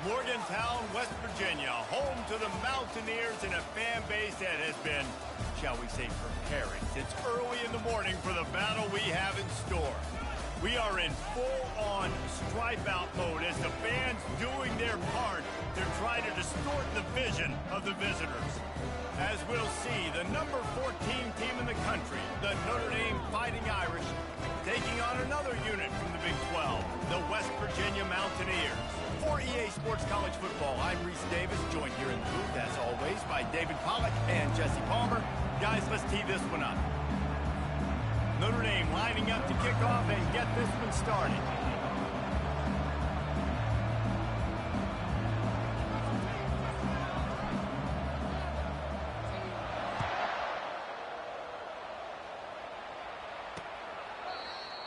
Morgantown, West Virginia, home to the Mountaineers and a fan base that has been, shall we say, preparing since early in the morning for the battle we have in store. We are in full-on stripe-out mode as the fans doing their part to try to distort the vision of the visitors. As we'll see, the number 14 team in the country, the Notre Dame Fighting Irish, taking on another unit from the Big 12, the West Virginia Mountaineers. For EA Sports College Football, I'm Reese Davis, joined here in the booth, as always, by David Pollack and Jesse Palmer. Guys, let's tee this one up. Notre Dame lining up to kick off and get this one started.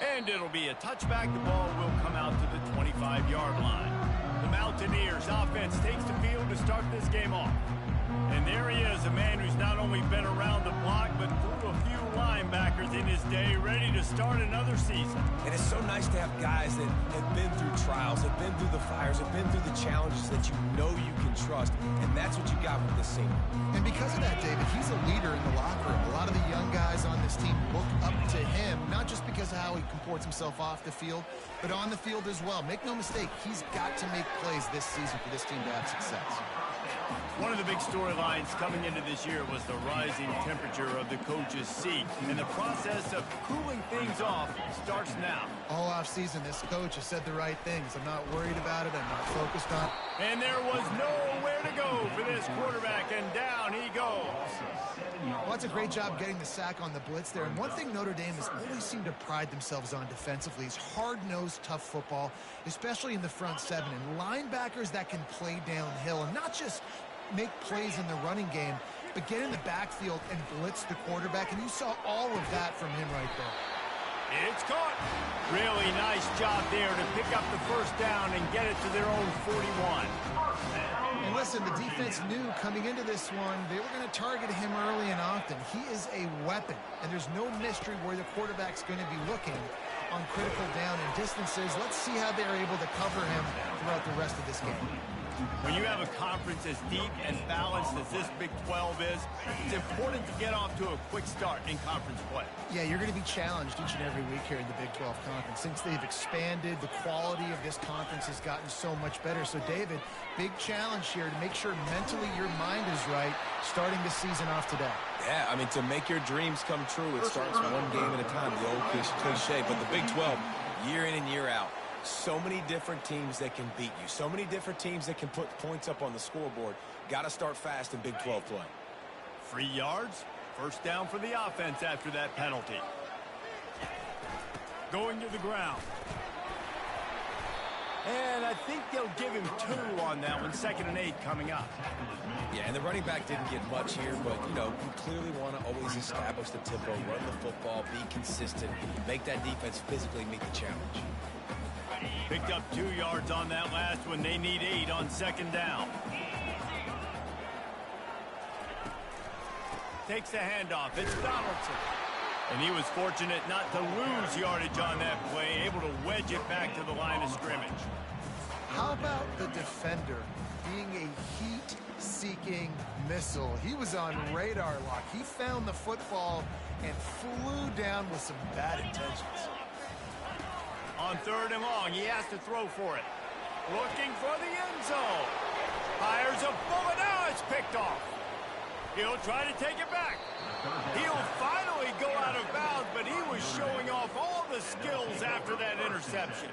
And it'll be a touchback. The ball will come out to the 25-yard line. The Mountaineers offense takes the field to start this game off. And there he is, a man who's not only been around the block, but threw a few linebackers in his day, ready to start another season. And it's so nice to have guys that have been through trials, have been through the fires, have been through the challenges that you know you can trust. And that's what you got with this team. And because of that, David, he's a leader in the locker room. A lot of the young guys on this team look up to him, not just because of how he comports himself off the field, but on the field as well. Make no mistake, he's got to make plays this season for this team to have success. One of the big storylines coming into this year was the rising temperature of the coach's seat, and the process of cooling things off starts now. All offseason, this coach has said the right things. I'm not worried about it. I'm not focused on it. And there was nowhere to go for this quarterback, and down he goes. Well, that's a great job getting the sack on the blitz there. And one thing Notre Dame has always seemed to pride themselves on defensively is hard-nosed, tough football, especially in the front seven. And linebackers that can play downhill and not just make plays in the running game, but get in the backfield and blitz the quarterback. And you saw all of that from him right there. It's caught. Really nice job there to pick up the first down and get it to their own 41. And listen, the defense knew coming into this one, they were going to target him early and often. He is a weapon, and there's no mystery where the quarterback's going to be looking on critical down and distances. Let's see how they're able to cover him throughout the rest of this game. When you have a conference as deep and balanced as this Big 12 is, it's important to get off to a quick start in conference play. Yeah, you're going to be challenged each and every week here in the Big 12 Conference. Since they've expanded, the quality of this conference has gotten so much better. So, David, big challenge here to make sure mentally your mind is right starting the season off today. Yeah, I mean, to make your dreams come true, it starts one game at a time, the old cliche. But the Big 12, year in and year out, so many different teams that can beat you. So many different teams that can put points up on the scoreboard. Got to start fast in Big 12 play. 3 yards. First down for the offense after that penalty. Going to the ground. And I think they'll give him 2 on that one. 2nd and 8 coming up. Yeah, and the running back didn't get much here, but, you know, you clearly want to always establish the tempo, run the football, be consistent, make that defense physically meet the challenge. Picked up 2 yards on that last one. They need 8 on 2nd down. Takes the handoff. It's Donaldson. And he was fortunate not to lose yardage on that play, able to wedge it back to the line of scrimmage. How about the defender being a heat-seeking missile? He was on radar lock. He found the football and flew down with some bad intentions. On 3rd and long, he has to throw for it. Looking for the end zone. Fires a bullet. Now it's picked off. He'll try to take it back. He'll finally go out of bounds, but he was showing off all the skills after that interception.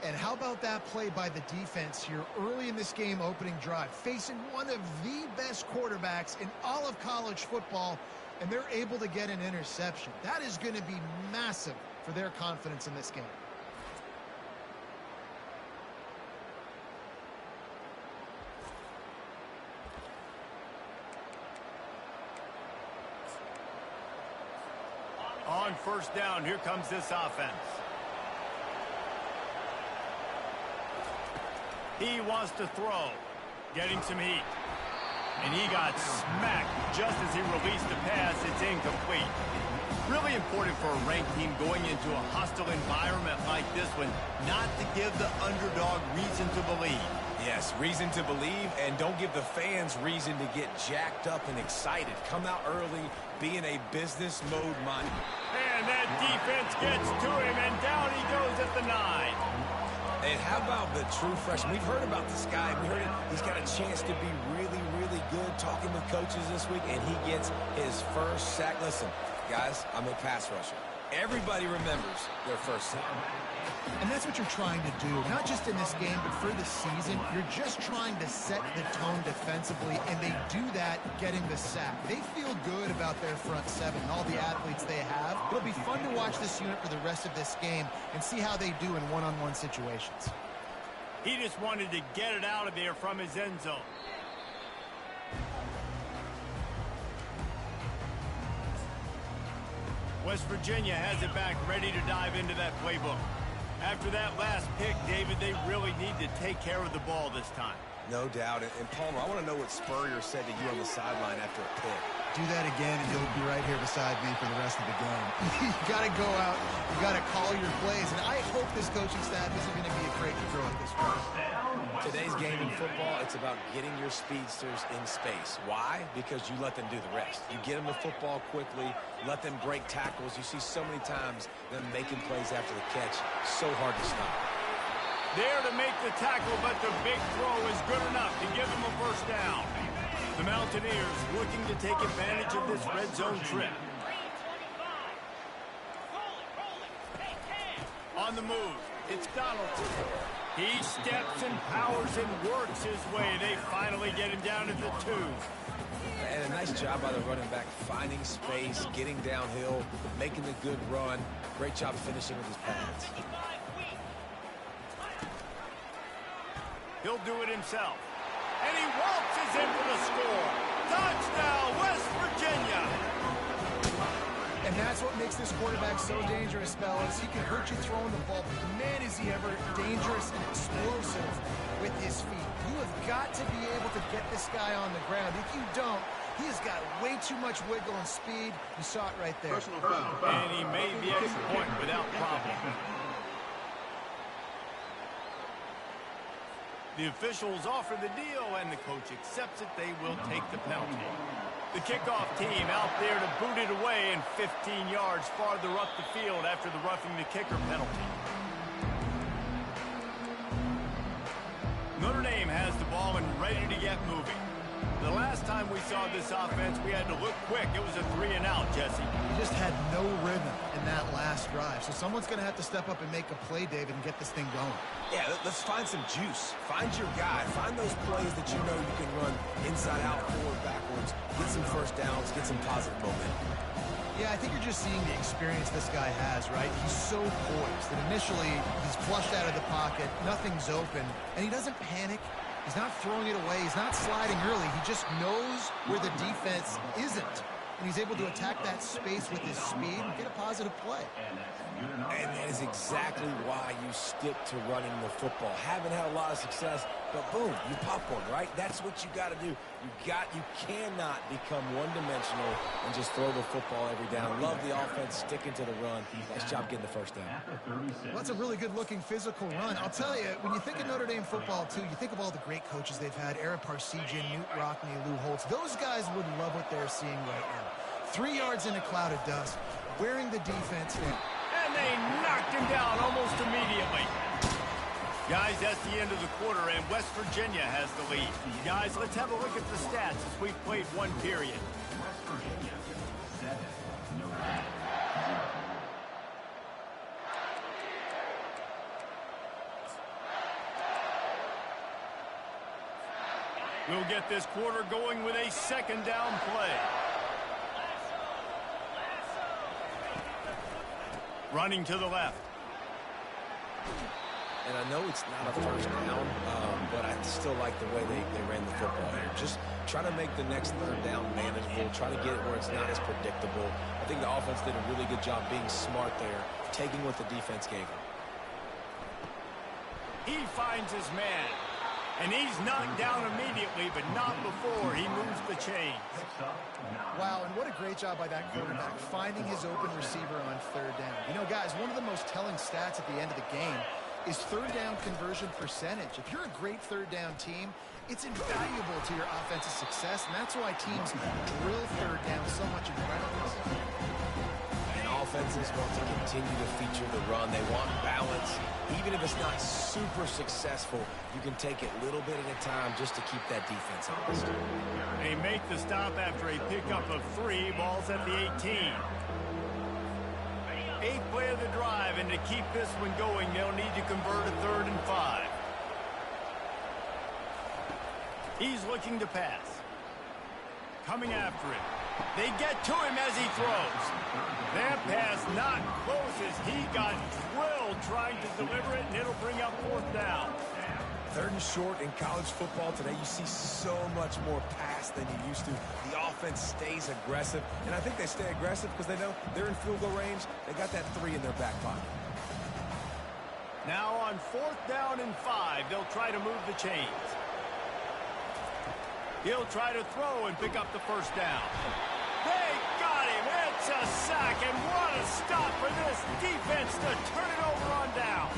And how about that play by the defense here early in this game opening drive, facing one of the best quarterbacks in all of college football, and they're able to get an interception. That is going to be massive for their confidence in this game. On 1st down, here comes this offense. He wants to throw, getting some heat. And he got smacked just as he released the pass. It's incomplete. Really important for a ranked team going into a hostile environment like this one, not to give the underdog reason to believe. Yes, reason to believe, and don't give the fans reason to get jacked up and excited. Come out early, be in a business mode mind. And that defense gets to him, and down he goes at the 9. And how about the true freshman? We've heard about this guy. We heard it. He's got a chance to be really, really good talking with coaches this week, and he gets his first sack. Listen, guys, I'm a pass rusher. Everybody remembers their first sack. And that's what you're trying to do, not just in this game, but for the season. You're just trying to set the tone defensively, and they do that getting the sack. They feel good about their front seven and all the athletes they have. It'll be fun to watch this unit for the rest of this game and see how they do in one-on-one situations. He just wanted to get it out of there from his end zone. West Virginia has it back, ready to dive into that playbook. After that last pick, David, they really need to take care of the ball this time. No doubt. And Palmer, I want to know what Spurrier said to you on the sideline after a pick. Do that again, and you'll be right here beside me for the rest of the game. You got to go out. You got to call your plays. And I hope this coaching staff isn't going to be afraid to throw it this way. Today's game in football, it's about getting your speedsters in space. Why? Because you let them do the rest. You get them the football quickly, let them break tackles. You see so many times them making plays after the catch. So hard to stop. There to make the tackle, but the big throw is good enough to give them a first down. The Mountaineers looking to take advantage of this red zone trip. On the move, it's Donaldson. He steps and powers and works his way. They finally get him down at the 2. And a nice job by the running back, finding space, getting downhill, making the good run. Great job finishing with his pads. He'll do it himself. And he waltzes in for the score. Touchdown, West Virginia. And that's what makes this quarterback so dangerous, fellas. He can hurt you throwing the ball, but man, is he ever dangerous and explosive with his feet. You have got to be able to get this guy on the ground. If you don't, he has got way too much wiggle and speed. You saw it right there. And he made the extra point without problem. The officials offer the deal, and the coach accepts it. They will take the penalty. The kickoff team out there to boot it away, and 15 yards farther up the field after the roughing the kicker penalty. Notre Dame has the ball and ready to get moving. The last time we saw this offense, we had to look quick. It was a 3-and-out, Jesse. He just had no rhythm in that last drive. So someone's going to have to step up and make a play, David, and get this thing going. Yeah, let's find some juice. Find your guy. Find those plays that you know you can run inside out, forward, backwards. Get some first downs. Get some positive momentum. Yeah, I think you're just seeing the experience this guy has, right? He's so poised that initially he's flushed out of the pocket, nothing's open, and he doesn't panic. He's not throwing it away. He's not sliding early. He just knows where the defense isn't. And he's able to attack that space with his speed and get a positive play. And that is exactly why you stick to running the football. Haven't had a lot of success, but boom, you popcorn, right? That's what you got to do. You cannot become one-dimensional and just throw the football every down. Love the offense, sticking to the run. Nice job getting the first down. Well, that's a really good-looking physical run. I'll tell you, when you think of Notre Dame football, too, you think of all the great coaches they've had, Eric Parsegian, Newt Rockne, Lou Holtz. Those guys would love what they're seeing right now. 3 yards in a cloud of dust, wearing the defense in. And they knocked him down almost immediately. Guys, that's the end of the quarter, and West Virginia has the lead. Guys, let's have a look at the stats as we've played one period. West Virginia 7, Notre Dame 0. We'll get this quarter going with a second down play. Running to the left. And I know it's not a first down, but I still like the way they ran the football here. Just try to make the next third down manageable. Try to get it where it's not as predictable. I think the offense did a really good job being smart there, taking what the defense gave him. He finds his man. And he's knocked down immediately, but not before he moves the chains. Wow, and what a great job by that quarterback, finding his open receiver on third down. You know, guys, one of the most telling stats at the end of the game is third down conversion percentage. If you're a great third down team, it's invaluable to your offensive success, and that's why teams drill third down so much in practice. And offenses want to continue to feature the run. They want balance. Even if it's not super successful, you can take it little bit at a time just to keep that defense honest. They make the stop after a pickup of 3, balls at the 18. 8th play of the drive, and to keep this one going, they'll need to convert a 3rd and 5. He's looking to pass. Coming after him. They get to him as he throws. That pass not close as he got drilled trying to deliver it, and it'll bring up 4th down. 3rd and short in college football today, you see so much more pass than you used to. The offense stays aggressive, and I think they stay aggressive because they know they're in field goal range. They got that 3 in their back pocket. Now on 4th down and 5, they'll try to move the chains. He'll try to throw and pick up the 1st down. They got him. It's a sack, and what a stop for this defense to turn it over on down.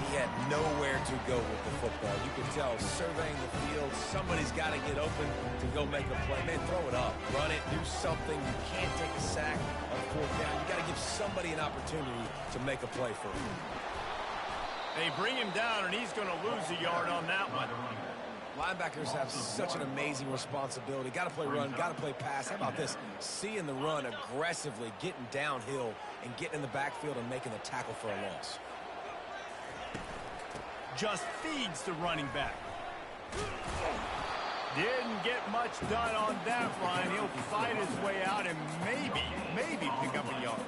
He had nowhere to go with the football. You can tell, surveying the field, somebody's got to get open to go make a play. Man, throw it up, run it, do something. You can't take a sack on 4th down. You got to give somebody an opportunity to make a play for him. They bring him down, and he's going to lose a yard on that one. Linebackers have such an amazing responsibility. Got to play run, got to play pass. How about this? Seeing the run aggressively, getting downhill, and getting in the backfield and making the tackle for a loss. Just feeds the running back. Didn't get much done on that run. He'll fight his way out and maybe pick up a yard.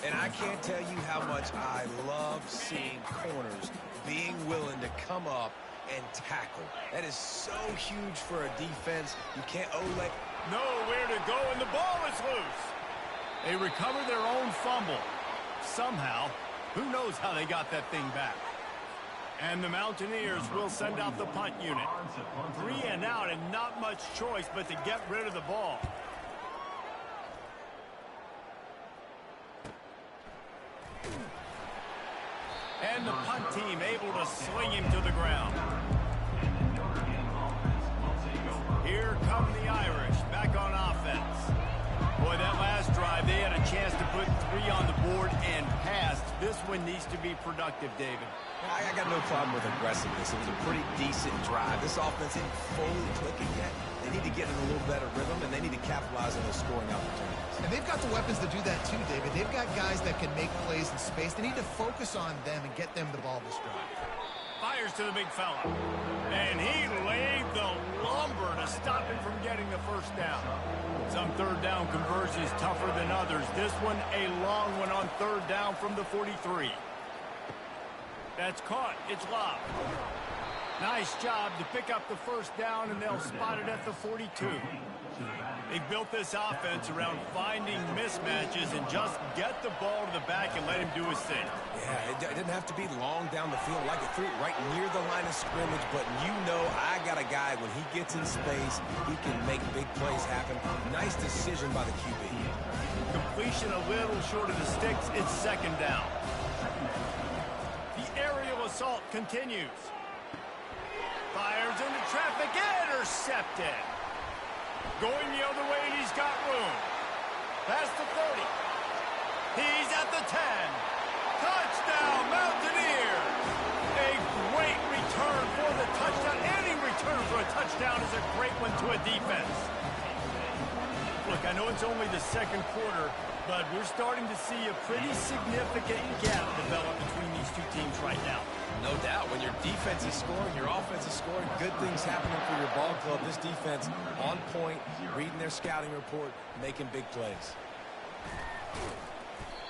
And I can't tell you how much I love seeing corners being willing to come up and tackle. That is so huge for a defense. You can't let nowhere to go, and the ball is loose. They recover their own fumble. Somehow, who knows how they got that thing back. And the Mountaineers will send out the punt unit. 3 and out, and not much choice but to get rid of the ball. And the punt team able to sling him to the ground. Here come the Irish back on offense. Boy, that last drive, they had a chance to put 3 on the board and passed. This one needs to be productive, David. I got no problem with aggressiveness. It was a pretty decent drive. This offense isn't fully clicking yet. They need to get in a little better rhythm, and they need to capitalize on those scoring opportunities. And they've got the weapons to do that too, David. They've got guys that can make plays in space. They need to focus on them and get them the ball this drive. Fires to the big fella. And he laid the lumber to stop him from getting the 1st down. Some 3rd down conversions tougher than others. This one a long one on 3rd down from the 43. That's caught. It's lobbed. Nice job to pick up the 1st down, and they'll spot it at the 42. They built this offense around finding mismatches and just get the ball to the back and let him do his thing. Yeah, it didn't have to be long down the field. Like it threw it right near the line of scrimmage, but you know I got a guy, when he gets in space, he can make big plays happen. Nice decision by the QB. Completion a little short of the sticks. It's 2nd down. The aerial assault continues. Fires into traffic, intercepted. Going the other way, and he's got room. Past the 30. He's at the 10. Touchdown, Mountaineers. A great return for the touchdown. Any return for a touchdown is a great one to a defense. Look, I know it's only the 2nd quarter, but we're starting to see a pretty significant gap develop between these two teams right now. No doubt. When your defense is scoring, your offense is scoring, good things happening for your ball club. This defense on point, reading their scouting report, making big plays.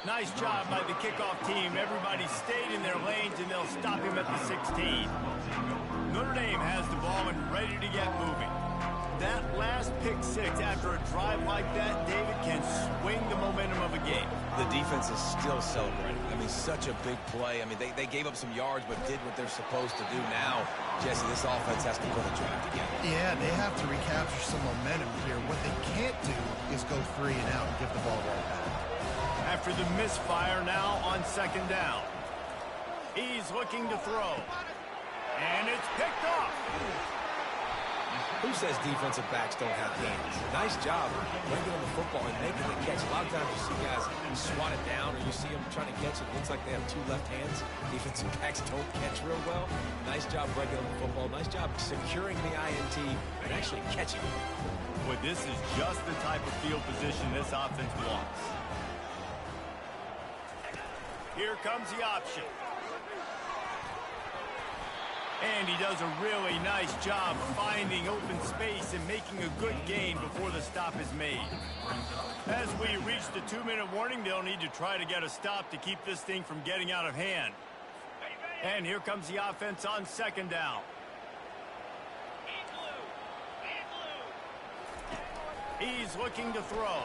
Nice job by the kickoff team. Everybody stayed in their lanes, and they'll stop him at the 16. Notre Dame has the ball and ready to get moving. That last pick 6 after a drive like that, David, can swing the momentum of a game. The defense is still celebrating. I mean, such a big play. I mean, they gave up some yards but did what they're supposed to do. Now, Jesse, this offense has to put a drive together. Yeah, they have to recapture some momentum here. What they can't do is go 3 and out and give the ball right back. After the misfire, now on second down. He's looking to throw. And it's picked off. Who says defensive backs don't have hands? Nice job bringing on the football and making the catch. A lot of times you see guys swat it down or you see them trying to catch it. It looks like they have 2 left hands. Defensive backs don't catch real well. Nice job breaking on the football. Nice job securing the INT and actually catching it. But this is just the type of field position this offense wants. Here comes the option. And he does a really nice job finding open space and making a good gain before the stop is made. As we reach the 2-minute warning, they'll need to try to get a stop to keep this thing from getting out of hand. And here comes the offense on second down. He's looking to throw.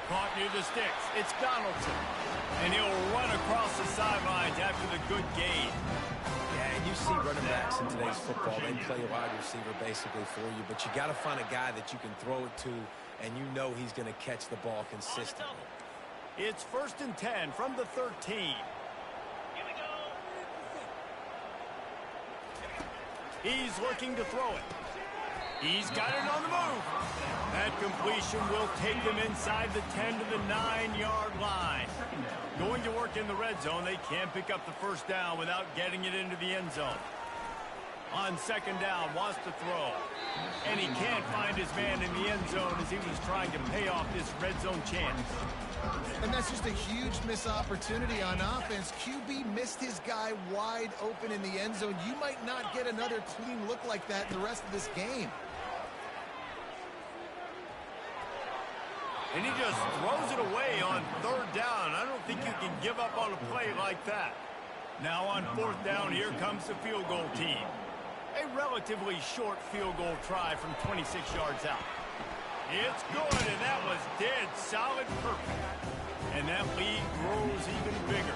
Caught near the sticks. It's Donaldson. And he'll run across the sidelines after the good gain. Yeah, and you see running backs in today's football. They play a wide receiver basically for you, but you got to find a guy that you can throw it to, and you know he's going to catch the ball consistently. It's 1st and 10 from the 13. He's looking to throw it. He's got it on the move. That completion will take them inside the 10 to the 9-yard line. Going to work in the red zone, they can't pick up the first down without getting it into the end zone. On second down, wants to throw. And he can't find his man in the end zone as he was trying to pay off this red zone chance. And that's just a huge missed opportunity on offense. QB missed his guy wide open in the end zone. You might not get another clean look like that in the rest of this game. And he just throws it away on 3rd down. I don't think you can give up on a play like that. Now on 4th down, here comes the field goal team. A relatively short field goal try from 26 yards out. It's good, and that was dead solid perfect. And that lead grows even bigger.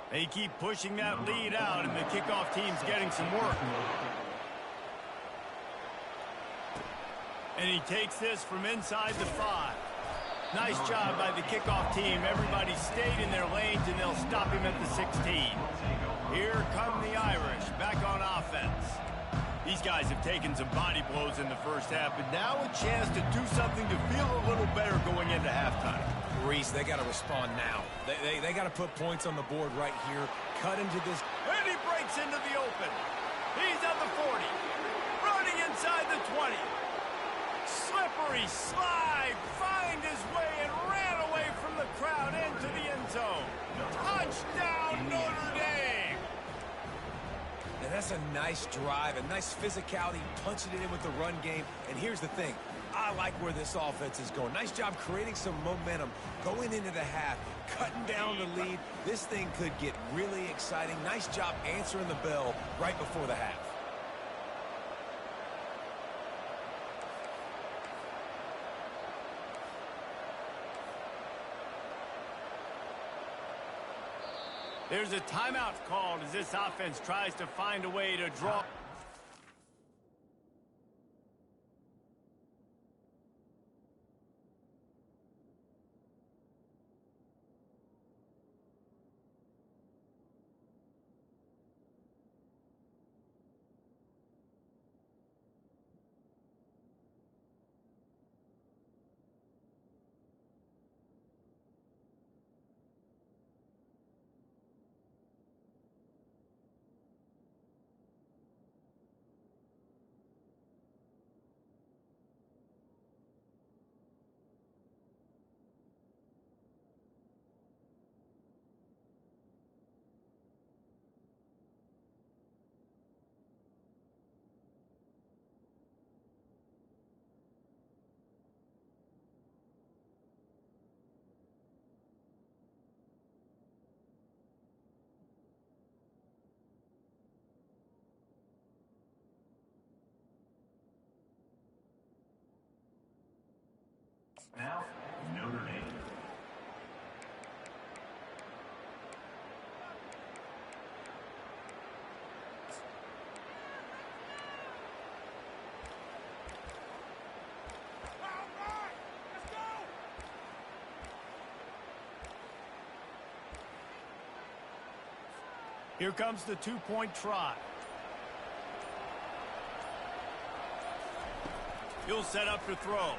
They keep pushing that lead out, and the kickoff team's getting some work. And he takes this from inside the 5. Nice job by the kickoff team. Everybody stayed in their lanes, and they'll stop him at the 16. Here come the Irish, back on offense. These guys have taken some body blows in the first half, but now a chance to do something to feel a little better going into halftime. Reese, they got to respond now. They got to put points on the board right here. Cut into this. And he breaks into the open. He's at the 40. Running inside the 20. Slippery slide. Find his way and ran away from the crowd into the end zone. Touchdown, Notre Dame. And that's a nice drive, a nice physicality, punching it in with the run game. And here's the thing. I like where this offense is going. Nice job creating some momentum going into the half, cutting down the lead. This thing could get really exciting. Nice job answering the bell right before the half. There's a timeout called as this offense tries to find a way to draw. Here comes the two-point try. He'll set up to throw.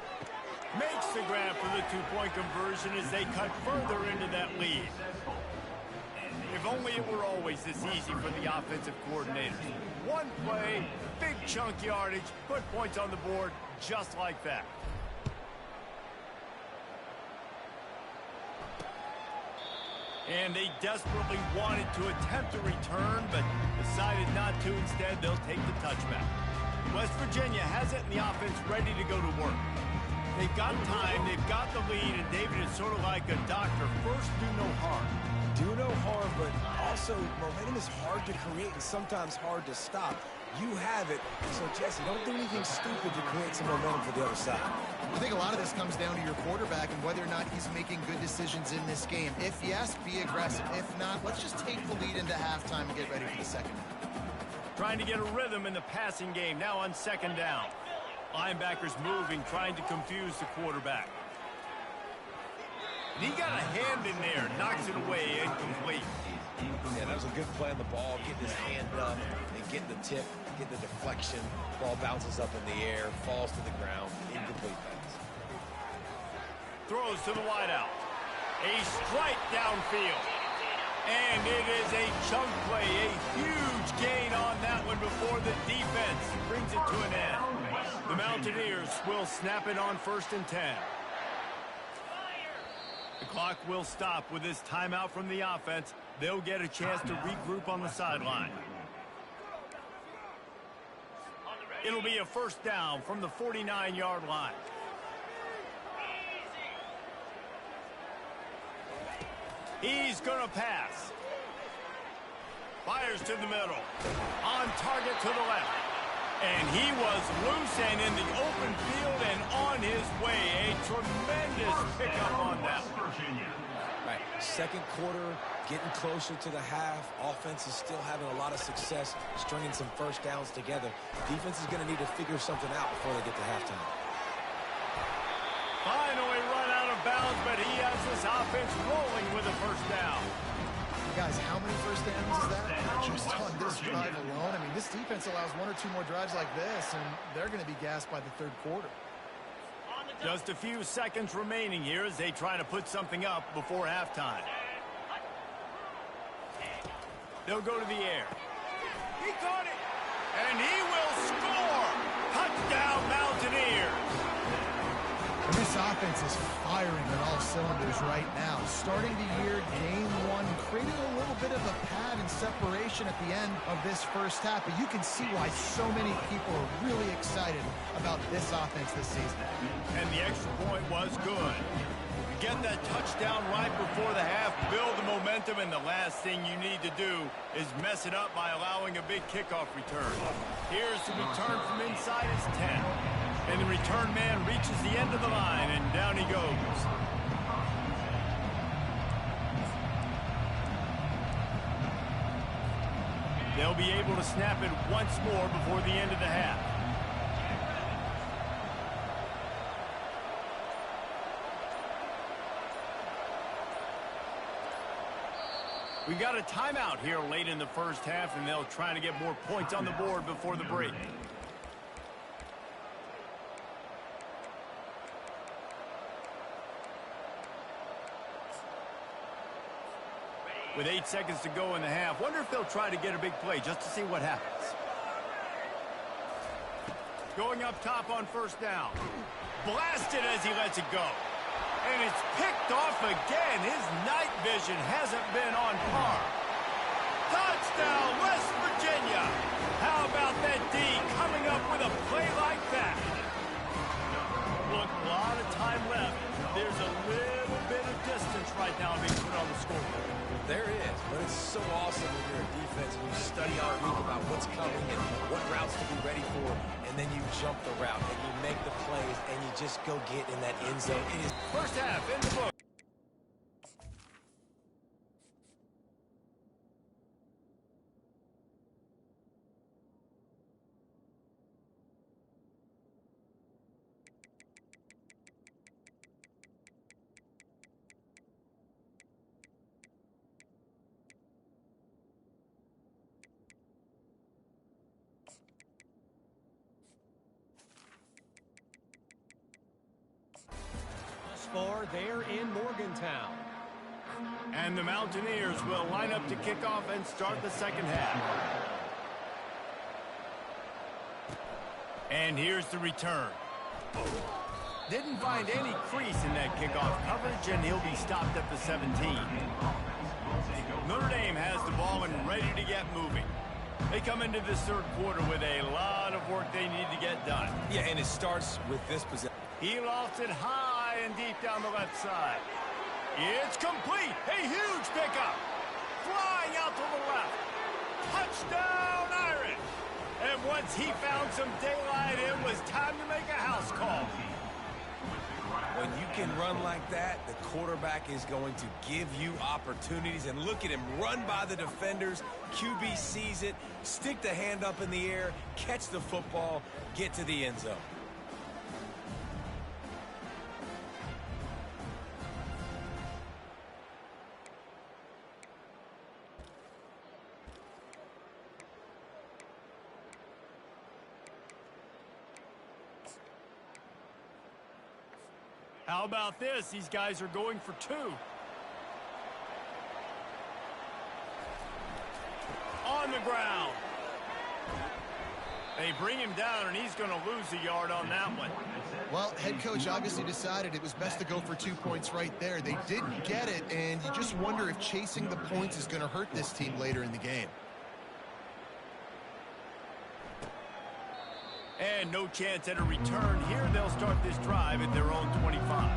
Makes the grab for the two-point conversion as they cut further into that lead. If only it were always this easy for the offensive coordinators. One play, big chunk yardage, put points on the board just like that. And they desperately wanted to attempt a return, but decided not to. Instead, they'll take the touchback. West Virginia has it in the offense ready to go to work. They've got time, they've got the lead, and David is sort of like a doctor. First, do no harm. Do no harm, but also momentum is hard to create and sometimes hard to stop. You have it, so Jesse, don't do anything stupid to create some momentum for the other side. I think a lot of this comes down to your quarterback and whether or not he's making good decisions in this game. If yes, be aggressive. If not, let's just take the lead into halftime and get ready for the second half. Trying to get a rhythm in the passing game, now on second down. Linebackers moving, trying to confuse the quarterback. And he got a hand in there, knocks it away, incomplete. Yeah, that was a good play on the ball, getting his hand up and getting the tip, getting the deflection. Ball bounces up in the air, falls to the ground, incomplete pass. Throws to the wideout. A strike downfield. And it is a chunk play, a huge gain on that one before the defense brings it to an end. The Mountaineers will snap it on 1st and 10. The clock will stop with this timeout from the offense. They'll get a chance to regroup on the sideline. It'll be a first down from the 49-yard line. He's going to pass. Fires to the middle. On target to the left. And he was loose and in the open field and on his way. A tremendous pickup on that. Right, second quarter, getting closer to the half. Offense is still having a lot of success stringing some first downs together. Defense is going to need to figure something out before they get to halftime. Finally run out of bounds, but he has this offense rolling with a first down. Guys, how many first downs is that? Just on this drive alone. I mean, this defense allows one or two more drives like this, and they're going to be gassed by the third quarter. Just a few seconds remaining here as they try to put something up before halftime. They'll go to the air. He caught it, and he will score. Touchdown, Mountaineers. And this offense is firing on all cylinders right now. Starting the year, game one, creating a little bit of a pad and separation at the end of this first half. But you can see why so many people are really excited about this offense this season. And the extra point was good. Get that touchdown right before the half, build the momentum, and the last thing you need to do is mess it up by allowing a big kickoff return. Here's the return from inside his 10. And the return man reaches the end of the line, and down he goes. They'll be able to snap it once more before the end of the half. We got a timeout here late in the first half, and they'll try to get more points on the board before the break. With 8 seconds to go in the half, wonder if they'll try to get a big play just to see what happens. Going up top on first down. Blasted as he lets it go. And it's picked off again. His night vision hasn't been on par. Touchdown, West Virginia. How about that D coming up with a play like that? Look, a lot of time left. There's a little bit of distance right now being put on the scoreboard. There is, but it's so awesome when you're a defense and you study all week about what's coming and what routes to be ready for, and then you jump the route and you make the plays and you just go get in that end zone. It is first half in the book. are there in Morgantown. And the Mountaineers will line up to kick off and start the second half. And here's the return. Didn't find any crease in that kickoff coverage, and he'll be stopped at the 17. Notre Dame has the ball and ready to get moving. They come into this third quarter with a lot of work they need to get done. Yeah, and it starts with this possession. He lofts it high and deep down the left side. It's complete. A huge pickup. Flying out to the left. Touchdown, Irish. And once he found some daylight, it was time to make a house call. When you can run like that, the quarterback is going to give you opportunities. And look at him run by the defenders. QB sees it, stick the hand up in the air, catch the football, get to the end zone. How about this? These guys are going for two. On the ground. They bring him down, and he's going to lose a yard on that one. Well, head coach obviously decided it was best to go for 2 points right there. They didn't get it, and you just wonder if chasing the points is going to hurt this team later in the game. And no chance at a return here. They'll start this drive at their own 25.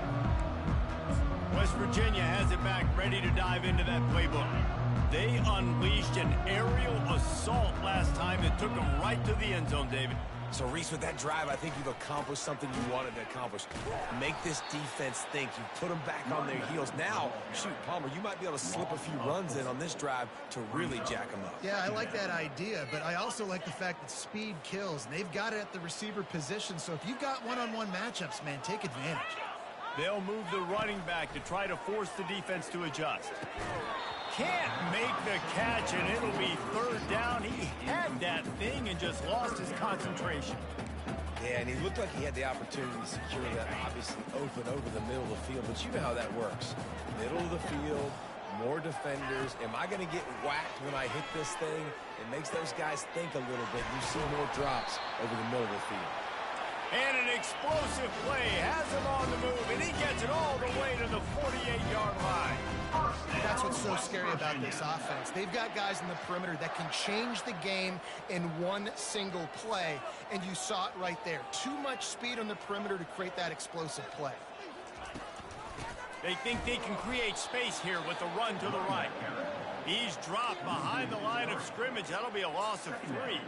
West Virginia has it back, ready to dive into that playbook. They unleashed an aerial assault last time that took them right to the end zone, David. So, Reese, with that drive, I think you've accomplished something you wanted to accomplish. Make this defense think. You put them back on their heels. Now, shoot, Palmer, you might be able to slip a few runs in on this drive to really jack them up. Yeah, I like that idea, but I also like the fact that speed kills. And they've got it at the receiver position, so if you've got one-on-one matchups, man, take advantage. They'll move the running back to try to force the defense to adjust. Can't make the catch, and it'll be third down. He had that thing and just lost his concentration. Yeah, and he looked like he had the opportunity to secure that, obviously open over the middle of the field, but you know how that works. Middle of the field, more defenders. Am I going to get whacked when I hit this thing? It makes those guys think a little bit. You see more drops over the middle of the field. And an explosive play has him on the move, and he gets it all the way to the 48-yard line. That's what's so scary about this offense. They've got guys in the perimeter that can change the game in one single play, and you saw it right there. Too much speed on the perimeter to create that explosive play. They think they can create space here with the run to the right. He's dropped behind the line of scrimmage. That'll be a loss of 3.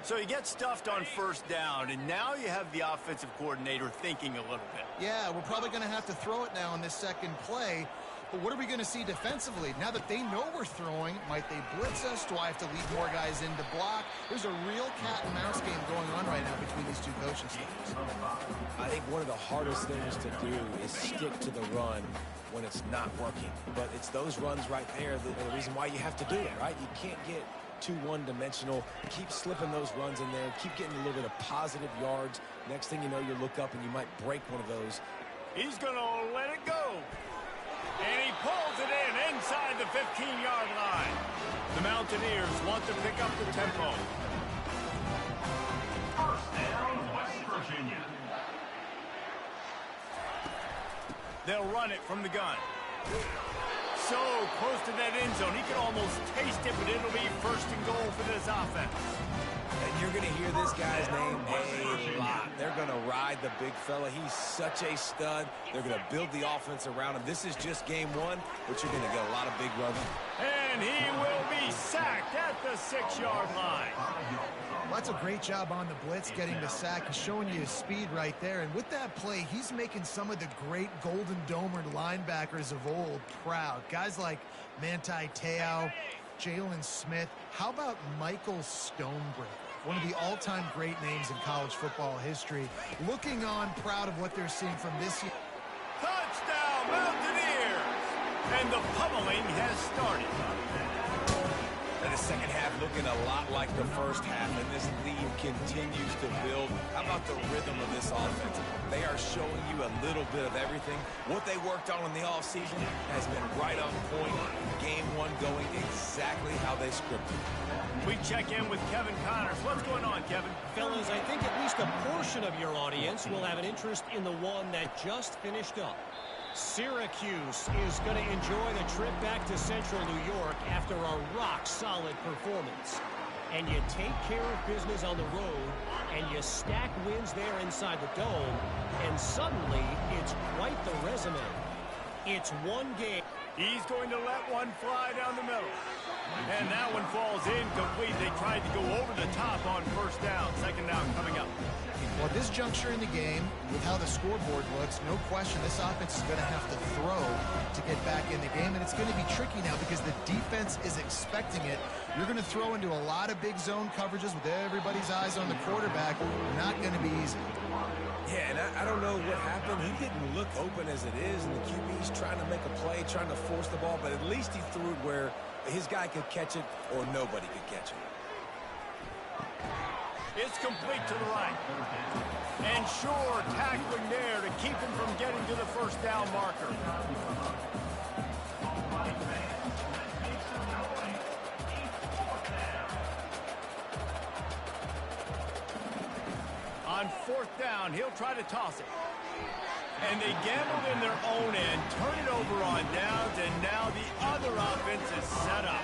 So he gets stuffed on first down, and now you have the offensive coordinator thinking a little bit. Yeah, we're probably going to have to throw it now on this second play. But what are we going to see defensively? Now that they know we're throwing, might they blitz us? Do I have to leave more guys in to block? There's a real cat and mouse game going on right now between these two coaching staffs. I think one of the hardest things to do is stick to the run when it's not working. But it's those runs right there that are the reason why you have to do it, right? You can't get too one-dimensional. Keep slipping those runs in there. Keep getting a little bit of positive yards. Next thing you know, you look up and you might break one of those. He's going to let it go. And he pulls it in inside the 15-yard line. The Mountaineers want to pick up the tempo. First down, West Virginia. They'll run it from the gun. So close to that end zone. He can almost taste it, but it'll be first and goal for this offense. And you're going to hear this guy's name a lot. They're going to ride the big fella. He's such a stud. They're going to build the offense around him. This is just game one, but you're going to get a lot of big runs. And he will be sacked at the 6-yard line. Well, that's a great job on the blitz, getting the sack and showing you his speed right there. And with that play, he's making some of the great Golden Domer linebackers of old proud. Guys like Manti Te'o, Jalen Smith. How about Michael Stonebreaker? One of the all-time great names in college football history. Looking on, proud of what they're seeing from this year. Touchdown, Mountaineers! And the pummeling has started. And the second half looking a lot like the first half, and this lead continues to build. How about the rhythm of this offense? They are showing you a little bit of everything. What they worked on in the offseason has been right on point. Game one going exactly how they scripted. We check in with Kevin Connors. What's going on, Kevin? Fellas, I think at least a portion of your audience will have an interest in the one that just finished up. Syracuse is going to enjoy the trip back to Central New York after a rock-solid performance. And you take care of business on the road, and you stack wins there inside the dome, and suddenly it's quite the resume. It's one game. He's going to let one fly down the middle. And that one falls incomplete. They tried to go over the top on first down. Second down coming up. Well, this juncture in the game, with how the scoreboard looks, no question this offense is going to have to throw to get back in the game. And it's going to be tricky now because the defense is expecting it. You're going to throw into a lot of big zone coverages with everybody's eyes on the quarterback. Not going to be easy. Yeah, and I don't know what happened. He didn't look open as it is, and the QB's trying to make a play, trying to force the ball, but at least he threw it where his guy could catch it or nobody could catch it. It's complete to the right. And sure, tackling there to keep him from getting to the first down marker. On fourth down, he'll try to toss it. And they gambled in their own end, turn it over on downs, and now the other offense is set up.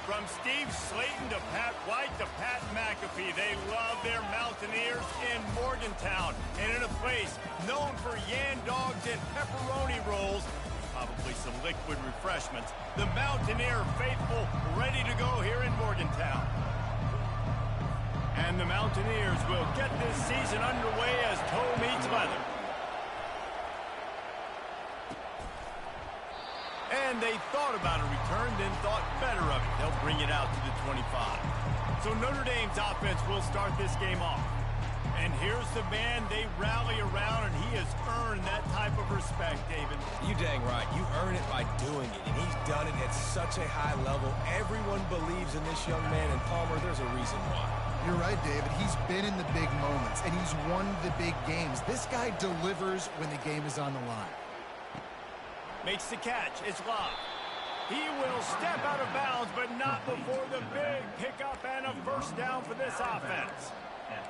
From Steve Slayton to Pat White to Pat McAfee, they love their Mountaineers in Morgantown. And in a place known for yan dogs and pepperoni rolls, probably some liquid refreshments, the Mountaineer faithful ready to go here in Morgantown. And the Mountaineers will get this season underway as toe meets leather. And they thought about a return, then thought better of it. They'll bring it out to the 25. So Notre Dame's offense will start this game off. And here's the man they rally around, and he has earned that type of respect, David. You dang right. You earn it by doing it, and he's done it at such a high level. Everyone believes in this young man, and Palmer, there's a reason why. You're right, David. He's been in the big moments, and he's won the big games. This guy delivers when the game is on the line. Makes the catch. It's Love. He will step out of bounds, but not before the big pickup and a first down for this offense.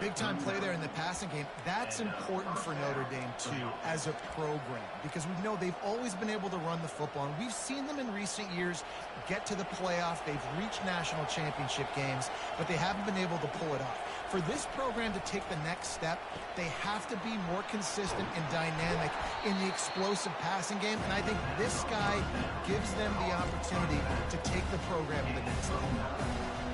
Big-time play there in the passing game. That's important for Notre Dame, too, as a program, because we know they've always been able to run the football, and we've seen them in recent years get to the playoff. They've reached national championship games, but they haven't been able to pull it off. For this program to take the next step, they have to be more consistent and dynamic in the explosive passing game, and I think this guy gives them the opportunity to take the program to the next level.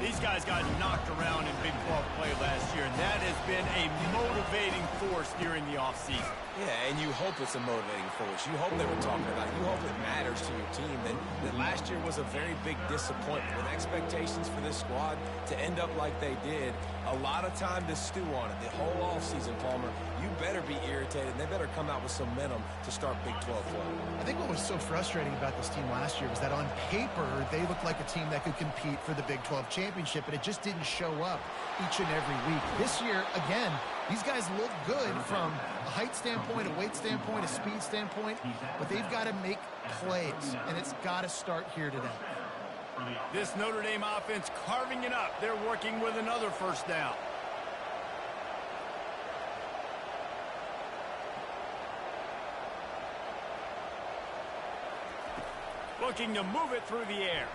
These guys got knocked around in Big 12 play last year, and that has been a motivating force during the offseason. Yeah, and you hope it's a motivating force. You hope they were talking about it. You hope it matters to your team. That last year was a very big disappointment with expectations for this squad to end up like they did. A lot of time to stew on it. The whole offseason, Palmer, you better be irritated irritated, and they better come out with some momentum to start Big 12 play. I think what was so frustrating about this team last year was that on paper, they looked like a team that could compete for the Big 12 championship, but it just didn't show up each and every week. This year, again, these guys look good from a height standpoint, a weight standpoint, a speed standpoint, but they've got to make plays, and it's got to start here today. This Notre Dame offense carving it up. They're working with another first down. Looking to move it through the air.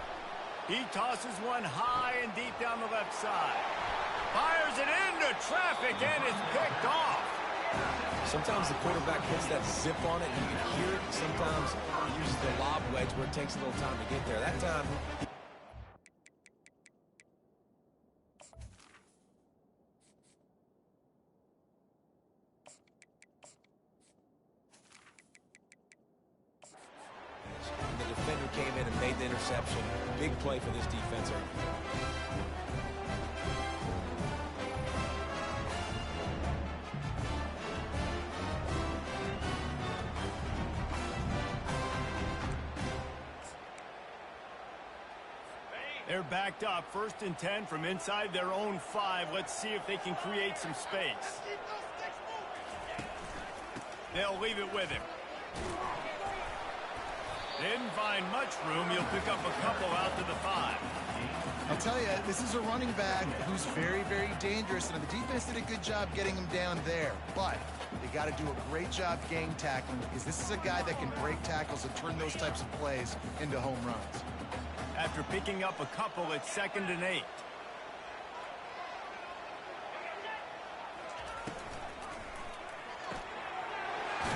He tosses one high and deep down the left side. Fires it into traffic and is picked off. Sometimes the quarterback puts that zip on it and you can hear it. Sometimes he uses the lob wedge where it takes a little time to get there. That time... the defender came in and made the interception. Big play for this defense. They're backed up, 1st and 10 from inside their own 5. Let's see if they can create some space. They'll leave it with him. Didn't find much room. He'll pick up a couple out to the 5. I'll tell you, this is a running back who's very, very dangerous, and the defense did a good job getting him down there. But they got to do a great job gang tackling, because this is a guy that can break tackles and turn those types of plays into home runs. After picking up a couple, it's 2nd and 8.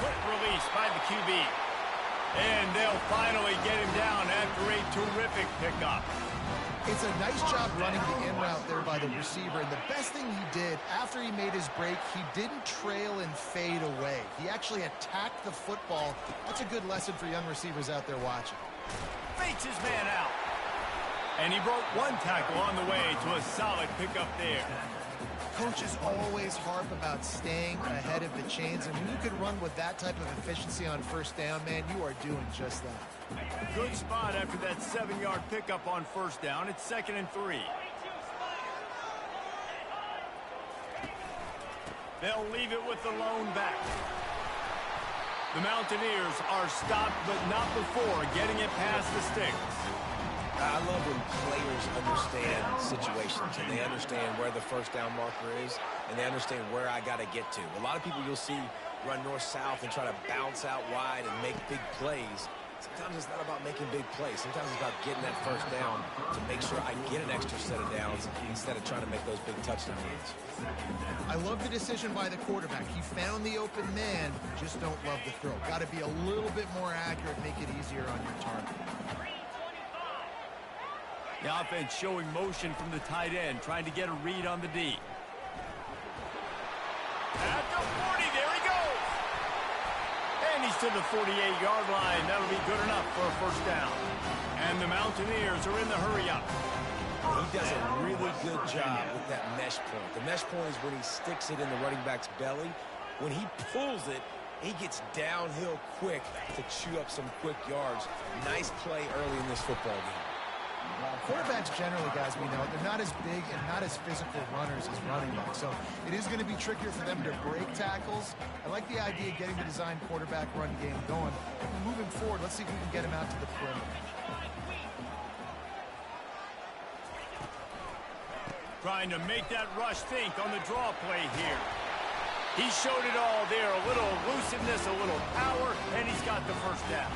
Quick release by the QB. And they'll finally get him down after a terrific pickup. It's a nice job running the in route there by the receiver, and the best thing he did after he made his break, he didn't trail and fade away. He actually attacked the football. That's a good lesson for young receivers out there watching. Fakes his man out. And he broke one tackle on the way to a solid pickup there. Coaches always harp about staying ahead of the chains, and when you can run with that type of efficiency on 1st down, man, you are doing just that. Good spot after that 7-yard pickup on 1st down. It's 2nd and 3. They'll leave it with the lone back. The Mountaineers are stopped, but not before getting it past the sticks. I love when players understand situations and they understand where the 1st down marker is and they understand where I got to get to. A lot of people you'll see run north-south and try to bounce out wide and make big plays. Sometimes it's not about making big plays. Sometimes it's about getting that 1st down to make sure I get an extra set of downs instead of trying to make those big touchdown runs. I love the decision by the quarterback. He found the open man, just don't love the throw. Got to be a little bit more accurate, make it easier on your target. The offense showing motion from the tight end, trying to get a read on the D. At the 40, there he goes! And he's to the 48-yard line. That'll be good enough for a 1st down. And the Mountaineers are in the hurry-up. He does a really good job with that mesh point. The mesh point is when he sticks it in the running back's belly. When he pulls it, he gets downhill quick to chew up some quick yards. Nice play early in this football game. Quarterbacks generally, guys, we know, they're not as big and not as physical runners as running backs. So it is going to be trickier for them to break tackles. I like the idea of getting the design quarterback run game going. Moving forward, let's see if we can get him out to the perimeter. Trying to make that rush think on the draw play here. He showed it all there. A little elusiveness, a little power, and he's got the 1st down.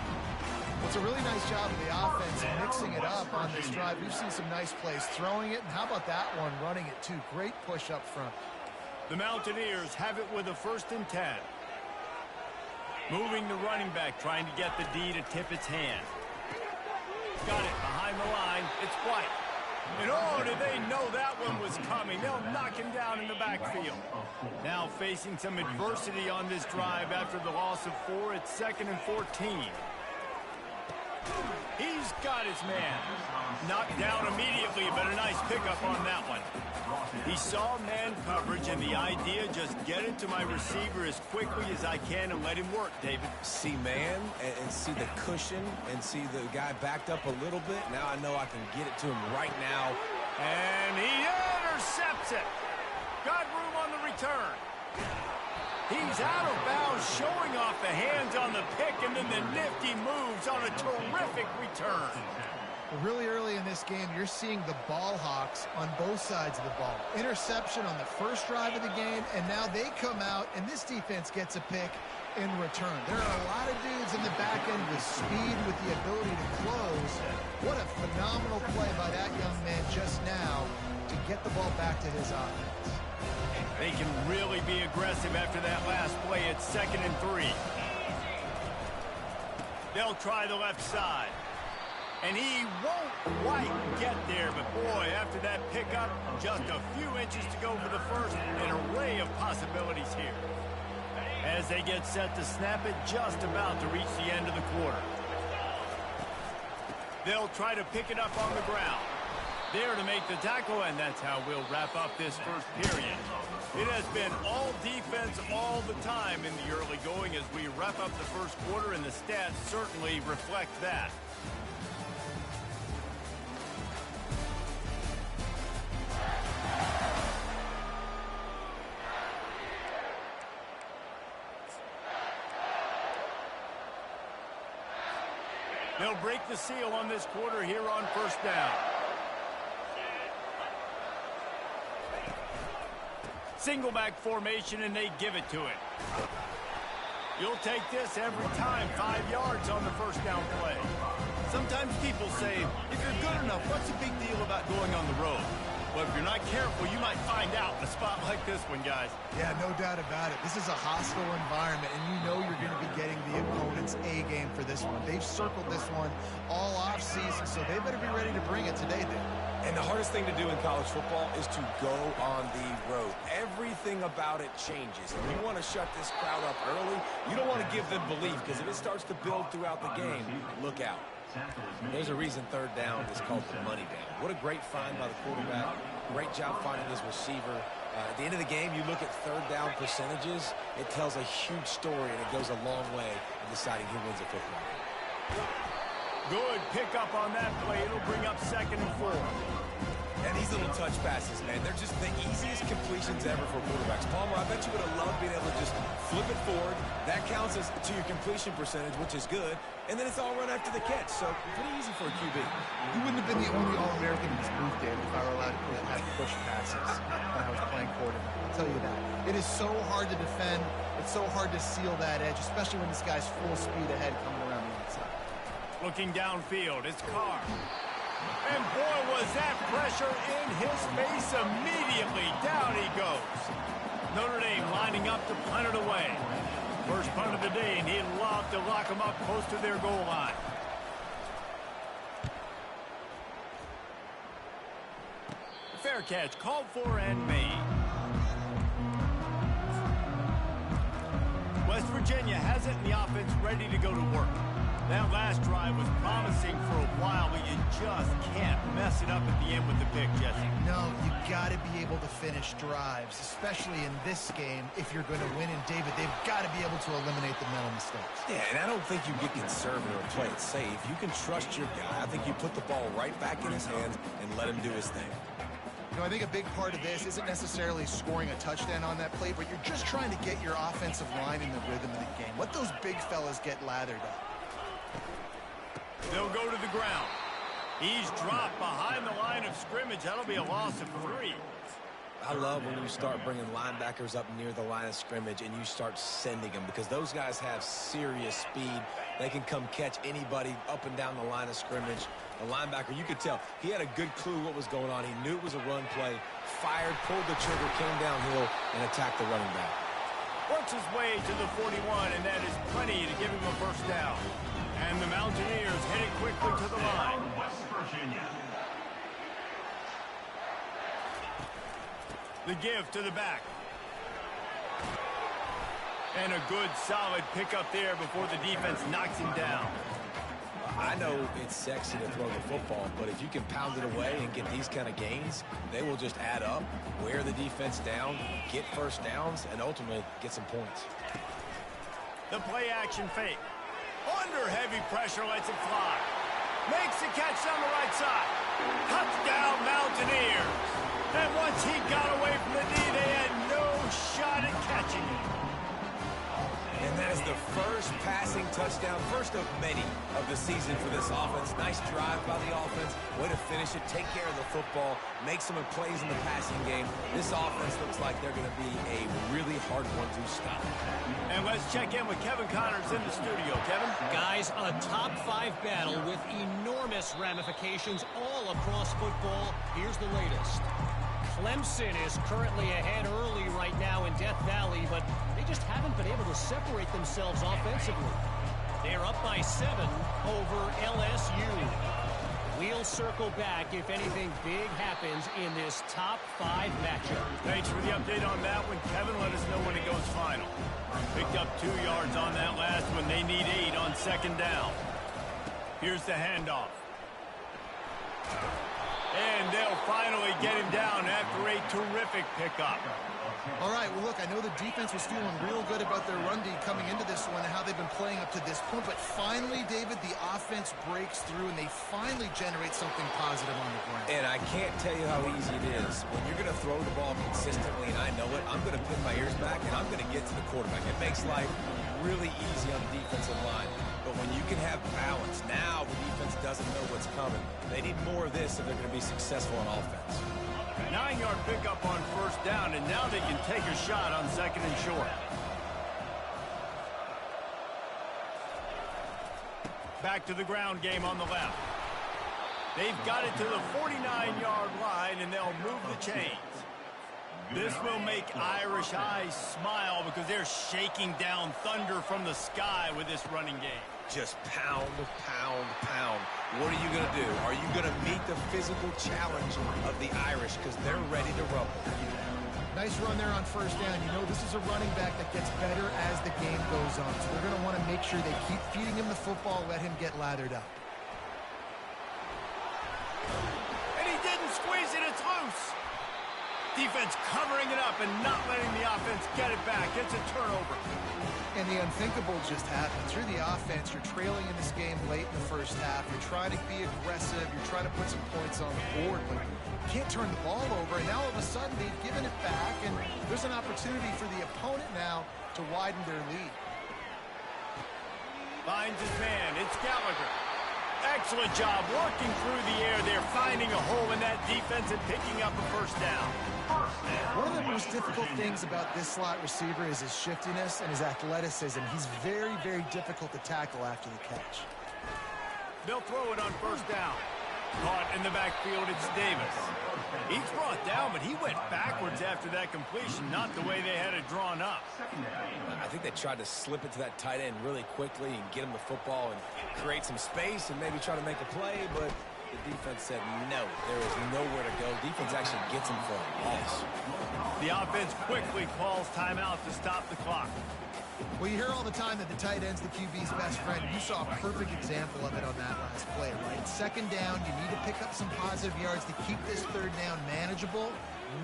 It's a really nice job of the offense mixing it up on this drive. We've seen some nice plays throwing it, and how about that one running it too? Great push up front. The Mountaineers have it with a 1st and 10. Moving the running back, trying to get the D to tip its hand. Got it behind the line. It's White. And oh, did they know that one was coming? They'll knock him down in the backfield. Now facing some adversity on this drive after the loss of 4. It's 2nd and 14. He's got his man. Knocked down immediately, but a nice pickup on that one. He saw man coverage, and the idea, just get it to my receiver as quickly as I can and let him work, David. See man and see the cushion and see the guy backed up a little bit. Now I know I can get it to him right now. And he intercepts it. Got room on the return. He's out of bounds, showing off the hands on the pick, and then the nifty moves on a terrific return. Really early in this game, you're seeing the ball hawks on both sides of the ball. Interception on the first drive of the game, and now they come out, and this defense gets a pick in return. There are a lot of dudes in the back end with speed, with the ability to close. What a phenomenal play by that young man just now to get the ball back to his offense. They can really be aggressive after that last play. It's 2nd and 3. They'll try the left side. And he won't quite get there, but boy, after that pickup, just a few inches to go for the first. An array of possibilities here. As they get set to snap it, just about to reach the end of the quarter. They'll try to pick it up on the ground. There to make the tackle, and that's how we'll wrap up this first period. It has been all defense all the time in the early going as we wrap up the first quarter, and the stats certainly reflect that. They'll break the seal on this quarter here on first down. Single back formation, and they give it to it. You'll take this every time. 5 yards on the first down play. Sometimes people say, if you're good enough, what's the big deal about going on the road? Well, if you're not careful, you might find out in a spot like this one, guys. Yeah, no doubt about it. This is a hostile environment, and you know you're going to be getting the opponent's A game for this one. They've circled this one all offseason, so they better be ready to bring it today, then. And the hardest thing to do in college football is to go on the road. Everything about it changes. And you want to shut this crowd up early. You don't want to give them belief, because if it starts to build throughout the game, look out. There's a reason third down is called the money down. What a great find by the quarterback. Great job finding his receiver. At the end of the game, you look at third down percentages. It tells a huge story, and it goes a long way in deciding who wins a football game. Good pickup on that play. It'll bring up 2nd and 4. And these little touch passes, man, they're just the easiest completions ever for quarterbacks. Palmer, I bet you would have loved being able to just flip it forward. That counts as to your completion percentage, which is good. And then it's all run after the catch. So pretty easy for a QB. You wouldn't have been the only All-American in this booth, Dave, if I were allowed to have push passes when I was playing quarterback. I'll tell you that. It is so hard to defend. It's so hard to seal that edge, especially when this guy's full speed ahead coming around the inside. Looking downfield, it's Carr. And boy, was that pressure in his face immediately. Down he goes. Notre Dame lining up to punt it away. First punt of the day, and he'd love to lock them up close to their goal line. Fair catch, called for and made. West Virginia has it in the offense ready to go to work. That last drive was promising for a while, but you just can't mess it up at the end with the pick, Jesse. No, you got to be able to finish drives, especially in this game. If you're going to win, and David, they've got to be able to eliminate the mental mistakes. Yeah, and I don't think you get conservative or play it safe. You can trust your guy. I think you put the ball right back in his hands and let him do his thing. You know, I think a big part of this isn't necessarily scoring a touchdown on that play, but you're just trying to get your offensive line in the rhythm of the game. Let those big fellas get lathered up. They'll go to the ground. He's dropped behind the line of scrimmage. That'll be a loss of 3. I love when you start bringing linebackers up near the line of scrimmage and you start sending them, because those guys have serious speed. They can come catch anybody up and down the line of scrimmage. The linebacker, you could tell, he had a good clue what was going on. He knew it was a run play, fired, pulled the trigger, came downhill, and attacked the running back. Works his way to the 41, and that is plenty to give him a first down. And the Mountaineers heading quickly to the line. West Virginia. The give to the back. And a good, solid pickup there before the defense knocks him down. I know it's sexy to throw the football, but if you can pound it away and get these kind of gains, they will just add up, wear the defense down, get first downs, and ultimately get some points. The play action fake. Under heavy pressure, lets it fly. Makes the catch on the right side. Touchdown, Mountaineers. And once he got away from the knee, they had no shot at catching it. And that is the first passing touchdown, first of many of the season for this offense. Nice drive by the offense. Way to finish it, take care of the football, make some plays in the passing game. This offense looks like they're going to be a really hard one to stop. And let's check in with Kevin Connors in the studio. Kevin? Guys, a top-5 battle with enormous ramifications all across football. Here's the latest. Clemson is currently ahead early right now in Death Valley, but they just haven't been able to separate themselves offensively. They're up by 7 over LSU. We'll circle back if anything big happens in this top-5 matchup. Thanks for the update on that one, Kevin. Let us know when it goes final. Picked up 2 yards on that last one. They need 8 on second down. Here's the handoff. And they'll finally get him down after a terrific pickup. All right, well, look, I know the defense was feeling real good about their run D coming into this one and how they've been playing up to this point. But finally, David, the offense breaks through and they finally generate something positive on the ground. And I can't tell you how easy it is. When you're going to throw the ball consistently, and I know it, I'm going to pin my ears back and I'm going to get to the quarterback. It makes life really easy on the defensive line. But when you can have balance, now the defense doesn't know what's coming. They need more of this if they're going to be successful on offense. 9-yard pickup on first down, and now they can take a shot on second and short. Back to the ground game on the left. They've got it to the 49-yard line, and they'll move the chains. This will make Irish eyes smile because they're shaking down thunder from the sky with this running game. Just pound, pound, pound. What are you going to do? Are you going to meet the physical challenge of the Irish because they're ready to rumble? Nice run there on first down. You know, this is a running back that gets better as the game goes on. So they're going to want to make sure they keep feeding him the football, let him get lathered up. And he didn't squeeze it. It's loose. Defense covering it up and not letting the offense get it back. It's a turnover. And the unthinkable just happened. Through the offense, you're trailing in this game late in the first half. You're trying to be aggressive. You're trying to put some points on the board, but you can't turn the ball over. And now all of a sudden, they've given it back, and there's an opportunity for the opponent now to widen their lead. Finds his man. It's Gallagher. Excellent job working through the air. They're finding a hole in that defense and picking up a first down. One of the most difficult things about this slot receiver is his shiftiness and his athleticism. He's very, very difficult to tackle after the catch. They'll throw it on first down. Caught in the backfield, it's Davis. He's brought down, but he went backwards after that completion, not the way they had it drawn up. I think they tried to slip it to that tight end really quickly and get him the football and create some space and maybe try to make a play, but the defense said no. There is nowhere to go. Defense actually gets him for a loss. The offense quickly calls timeout to stop the clock. Well, you hear all the time that the tight end's the QB's best friend. You saw a perfect example of it on that last play, right? Second down, you need to pick up some positive yards to keep this third down manageable.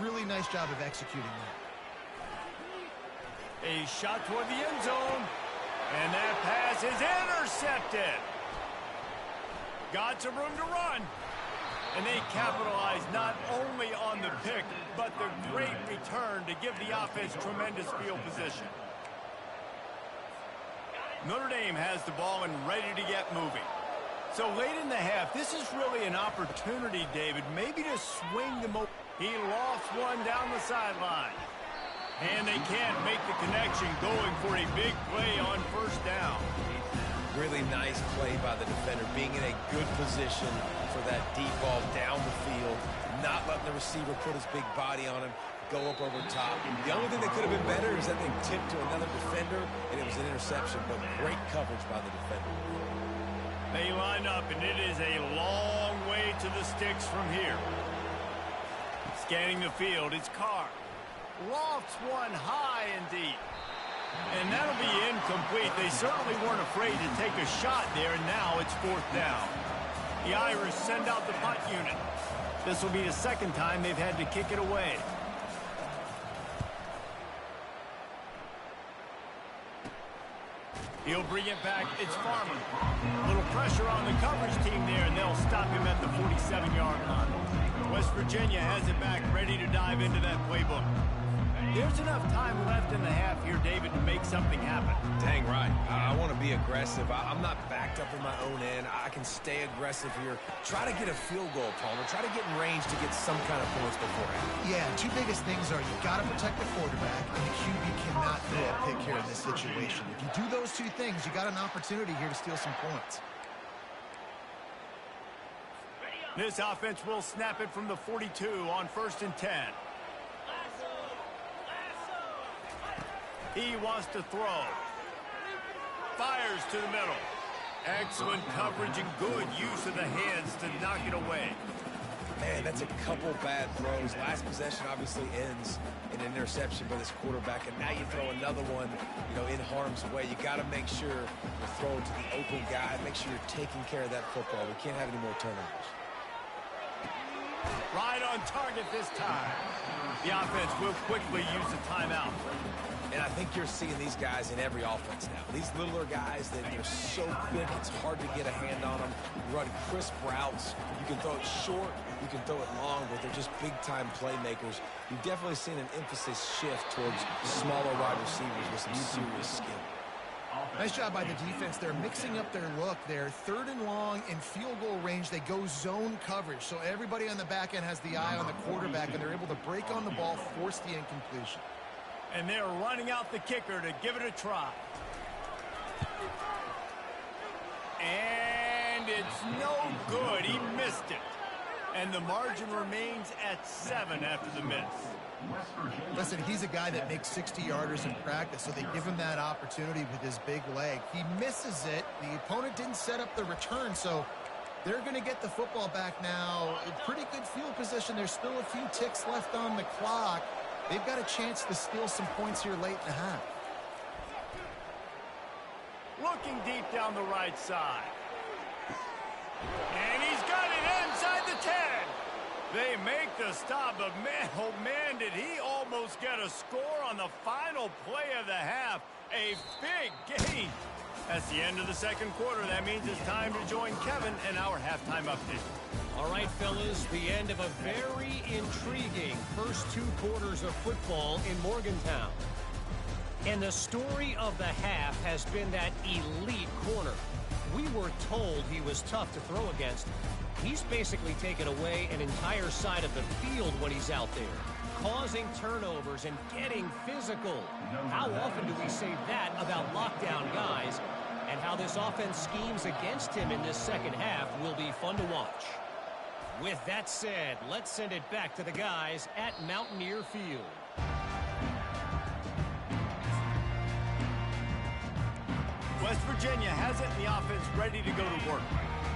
Really nice job of executing that. A shot toward the end zone, and that pass is intercepted. Got some room to run. And they capitalize not only on the pick, but the great return to give the offense tremendous field position. Notre Dame has the ball and ready to get moving. So late in the half, this is really an opportunity, David, maybe to swing the He lost one down the sideline. And they can't make the connection, going for a big play on first down. Really nice play by the defender, being in a good position for that deep ball down the field, not letting the receiver put his big body on him, go up over top. The only thing that could have been better is that they tipped to another defender, and it was an interception, but great coverage by the defender. They line up, and it is a long way to the sticks from here. Scanning the field, it's Carr. Lofts one high and deep. And that'll be incomplete. They certainly weren't afraid to take a shot there, and now it's 4th down. The Irish send out the punt unit. This will be the second time they've had to kick it away. He'll bring it back. It's Farmer. A little pressure on the coverage team there, and they'll stop him at the 47-yard line. West Virginia has it back, ready to dive into that playbook. There's enough time left in the half here, David, to make something happen. Dang right. I want to be aggressive. I'm not backed up in my own end. I can stay aggressive here. Try to get a field goal, Palmer. Try to get in range to get some kind of points beforehand. Yeah, two biggest things are you got to protect the quarterback, and the QB cannot throw a pick here in this situation. If you do those two things, you got an opportunity here to steal some points. This offense will snap it from the 42 on 1st and 10. He wants to throw. Fires to the middle. Excellent coverage and good use of the hands to knock it away. Man, that's a couple bad throws. Last possession obviously ends in an interception by this quarterback, and now you throw another one, in harm's way. You got to make sure you're throwing to the open guy. Make sure you're taking care of that football. We can't have any more turnovers. Right on target this time. The offense will quickly use the timeout. And I think you're seeing these guys in every offense now. These littler guys, they're so quick, it's hard to get a hand on them. You run crisp routes. You can throw it short, you can throw it long, but they're just big-time playmakers. You've definitely seen an emphasis shift towards smaller wide receivers with some serious skill. Nice job by the defense. They're mixing up their look there. 3rd and long in field goal range. They go zone coverage. So everybody on the back end has the eye on the quarterback, and they're able to break on the ball, force the incompletion. And they're running out the kicker to give it a try. And it's no good. He missed it. And the margin remains at 7 after the miss. Listen, he's a guy that makes 60-yarders in practice, so they give him that opportunity with his big leg. He misses it. The opponent didn't set up the return, so they're going to get the football back now. A pretty good field position. There's still a few ticks left on the clock. They've got a chance to steal some points here late in the half. Looking deep down the right side. And he's got it inside the 10. They make the stop, but man, oh man, did he almost get a score on the final play of the half. A big gain. That's the end of the second quarter. That means it's time to join Kevin in our halftime update. All right, fellas, the end of a very intriguing first 2 quarters of football in Morgantown. And the story of the half has been that elite corner. We were told he was tough to throw against. He's basically taken away an entire side of the field when he's out there, causing turnovers and getting physical. How often do we say that about lockdown guys? And how this offense schemes against him in this second half will be fun to watch. With that said, let's send it back to the guys at Mountaineer Field. West Virginia has it in the offense ready to go to work.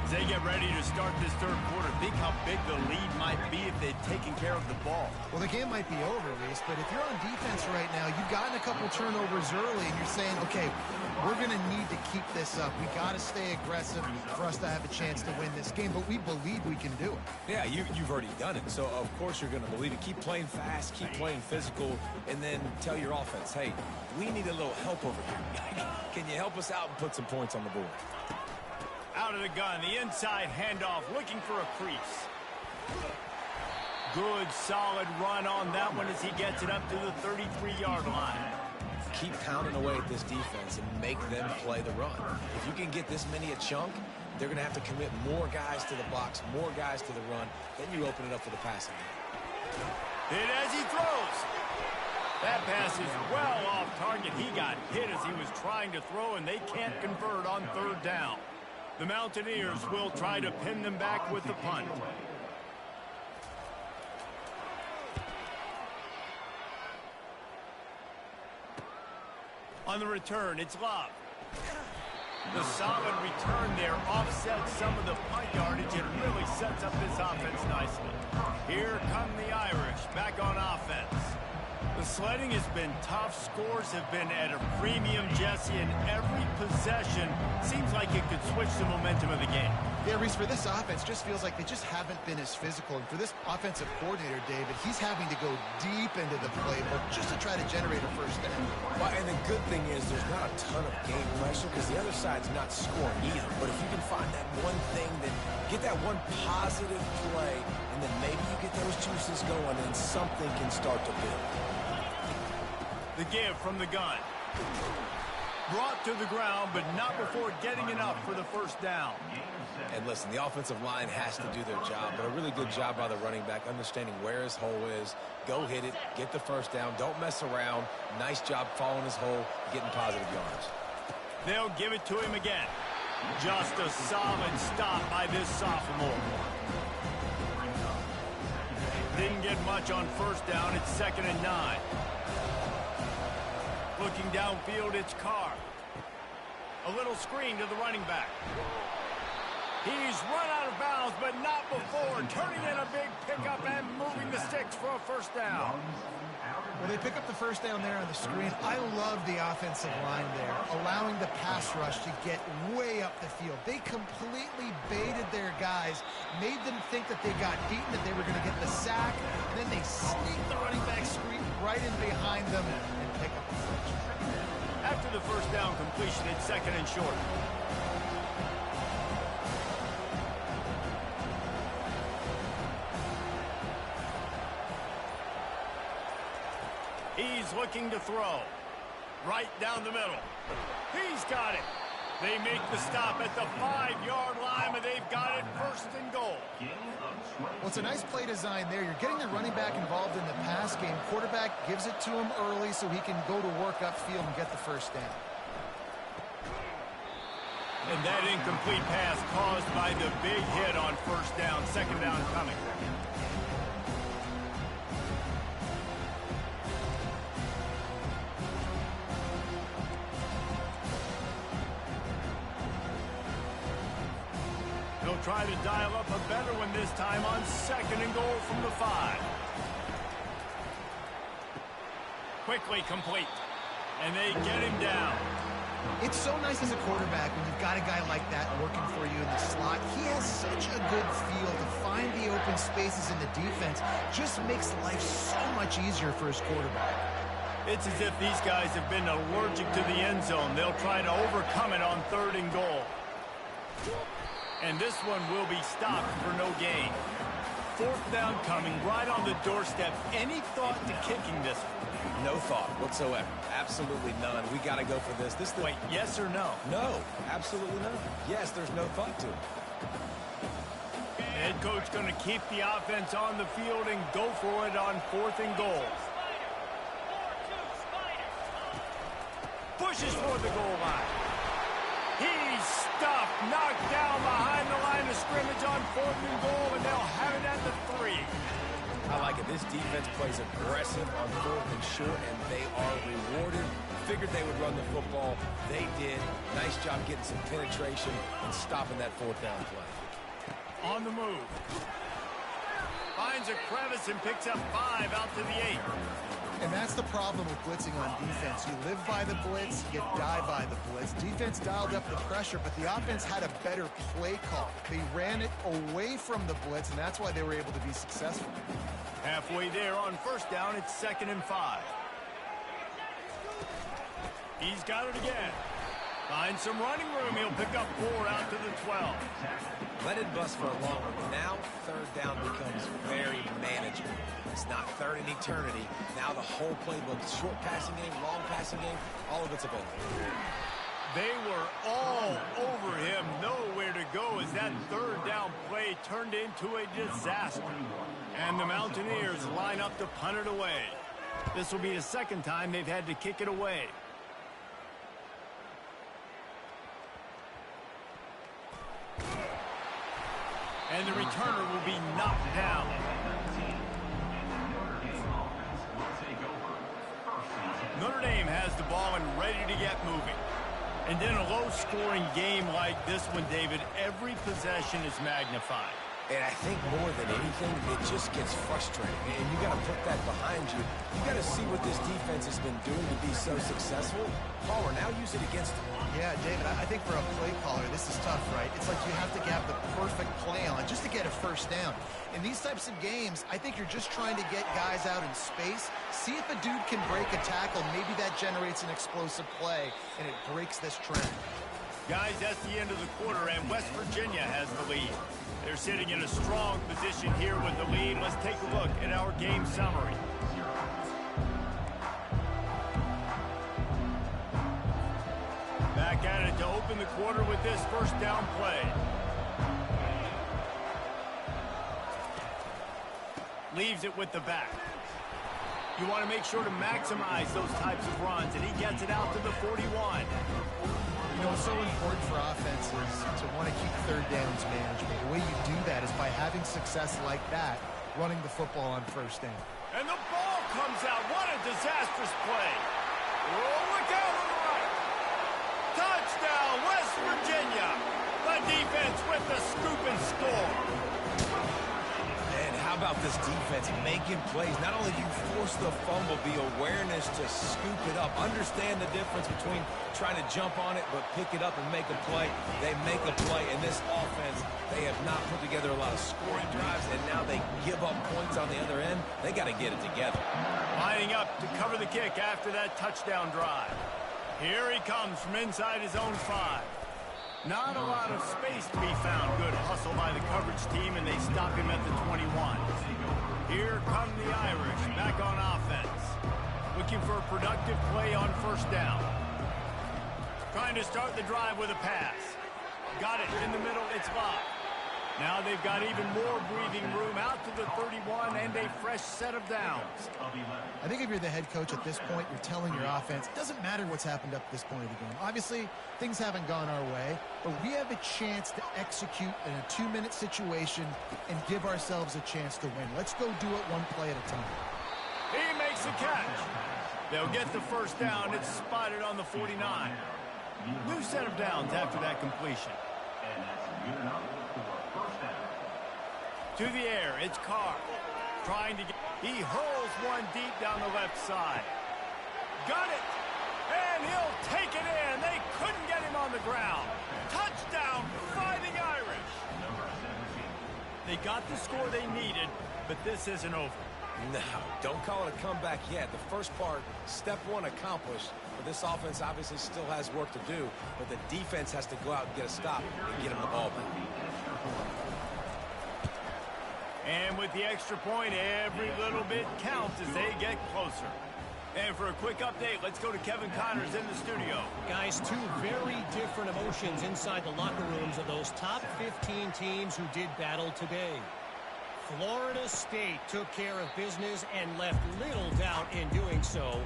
As they get ready to start this third quarter, think how big the lead might be if they'd taken care of the ball. Well, the game might be over, Reese, but if you're on defense right now, you've gotten a couple turnovers early, and you're saying, okay, we're going to need to keep this up. We got to stay aggressive for us to have a chance to win this game, but we believe we can do it. Yeah, you've already done it, so of course you're going to believe it. Keep playing fast, keep playing physical, and then tell your offense, hey, we need a little help over here. Can you help us out and put some points on the board? Out of the gun, the inside handoff, looking for a crease. Good, solid run on that one as he gets it up to the 33-yard line. Keep pounding away at this defense and make them play the run. If you can get this many a chunk, they're going to have to commit more guys to the box, more guys to the run. Then you open it up for the passing game. Hit as he throws. That pass is well off target. He got hit as he was trying to throw, and they can't convert on third down. The Mountaineers will try to pin them back with the punt. On the return, it's Love. The solid return there offsets some of the punt yardage and really sets up this offense nicely. Here come the Irish back on offense. The The sledding has been tough. Scores have been at a premium, Jesse, and every possession seems like it could switch the momentum of the game. Yeah, Reese, for this offense, just feels like they just haven't been as physical. And for this offensive coordinator, David, he's having to go deep into the playbook just to try to generate a first down. Well, and the good thing is there's not a ton of game pressure because the other side's not scoring either. But if you can find that one thing, that get that one positive play, and then maybe you get those juices going and something can start to build. The give from the gun. Brought to the ground, but not before getting enough for the first down. And listen, the offensive line has to do their job, but a really good job by the running back, understanding where his hole is. Go hit it, get the first down, don't mess around. Nice job following his hole, getting positive yards. They'll give it to him again. Just a solid stop by this sophomore. Didn't get much on first down. It's 2nd and 9. Looking downfield, it's Carr. A little screen to the running back. He's run out of bounds, but not before. Turning in a big pickup and moving the sticks for a first down. Well, they pick up the first down there on the screen. I love the offensive line there, allowing the pass rush to get way up the field. They completely baited their guys, made them think that they got beaten, that they were going to get the sack. Then they sneak the running back screen right in behind them and pick up the first. After the first down completion, it's 2nd and short. He's looking to throw. Right down the middle. He's got it. They make the stop at the 5-yard line, but they've got it 1st and goal. Well, it's a nice play design there. You're getting the running back involved in the pass game. Quarterback gives it to him early so he can go to work upfield and get the first down. And that incomplete pass caused by the big hit on first down. 2nd down coming. They'll try to dial up a better one this time on 2nd and goal from the 5. Quickly complete. And they get him down. It's so nice as a quarterback when you've got a guy like that working for you in the slot. He has such a good feel to find the open spaces in the defense. Just makes life so much easier for his quarterback. It's as if these guys have been allergic to the end zone. They'll try to overcome it on 3rd and goal. And this one will be stopped for no gain. 4th down coming right on the doorstep. Any thought to kicking this one? No thought whatsoever. Absolutely none. We got to go for this. Wait, yes or no? No, absolutely none. Yes, there's no thought to it. Head coach going to keep the offense on the field and go for it on 4th and goal. Pushes for the goal line. He's stuffed, knocked down behind the line of scrimmage on 4th and goal, and they'll have it at the 3. I like it. This defense plays aggressive on 4th and short, and they are rewarded. Figured they would run the football. They did. Nice job getting some penetration and stopping that 4th down play. On the move. Finds a crevice and picks up 5 out to the 8. And that's the problem with blitzing on defense. You live by the blitz, you die by the blitz. Defense dialed up the pressure, but the offense had a better play call. They ran it away from the blitz, and that's why they were able to be successful. Halfway there on first down, it's 2nd and 5. He's got it again. Finds some running room. He'll pick up 4 out to the 12. Let it bust for a long one. Now 3rd down becomes very manageable. It's not 3rd in eternity. Now the whole playbook, short passing game, long passing game, all of it's available. They were all over him. Nowhere to go as that 3rd down play turned into a disaster. And the Mountaineers line up to punt it away. This will be the 2nd time they've had to kick it away. And the returner will be knocked down. Notre Dame has the ball and ready to get moving. And in a low-scoring game like this one, David, every possession is magnified. And I think more than anything, it just gets frustrating. And you got to put that behind you. You got to see what this defense has been doing to be so successful. Palmer, now use it against them. Yeah, David, I think for a play caller, this is tough, right? It's like you have to have the perfect play on just to get a first down. In these types of games, I think you're just trying to get guys out in space, see if a dude can break a tackle. Maybe that generates an explosive play, and it breaks this trend. Guys, that's the end of the quarter, and West Virginia has the lead. They're sitting in a strong position here with the lead. Let's take a look at our game summary. Back at it to open the quarter with this first down play. Leaves it with the back. You want to make sure to maximize those types of runs, and he gets it out to the 41. You know, it's so important for offenses to want to keep third downs manageable. The way you do that is by having success like that, running the football on first down. And the ball comes out. What a disastrous play. Oh, look out on the right. Touchdown, West Virginia. The defense with the scoop and score. How about this defense making plays? Not only do you force the fumble, the awareness to scoop it up. Understand the difference between trying to jump on it, but pick it up and make a play. They make a play. In this offense, they have not put together a lot of scoring drives, and now they give up points on the other end. They got to get it together. Lining up to cover the kick after that touchdown drive. Here he comes from inside his own 5. Not a lot of space to be found. Good hustle by the coverage team, and they stop him at the 21. Here come the Irish, back on offense. Looking for a productive play on first down. Trying to start the drive with a pass. Got it in the middle, it's locked. Now they've got even more breathing room out to the 31 and a fresh set of downs. I think if you're the head coach at this point, you're telling your offense, it doesn't matter what's happened up to this point of the game. Obviously, things haven't gone our way, but we have a chance to execute in a 2-minute situation and give ourselves a chance to win. Let's go do it one play at a time. He makes the catch. They'll get the first down. It's spotted on the 49. New set of downs after that completion. To the air, it's Carr. Trying to get... He hurls one deep down the left side. Got it! And he'll take it in. They couldn't get him on the ground. Touchdown, Fighting Irish. They got the score they needed, but this isn't over. No, don't call it a comeback yet. The first part, step one accomplished. But this offense obviously still has work to do. But the defense has to go out and get a stop and get him the ball back. And with the extra point, every little bit counts as they get closer. And for a quick update, let's go to Kevin Connors in the studio. Guys, two very different emotions inside the locker rooms of those top 15 teams who did battle today. Florida State took care of business and left little doubt in doing so.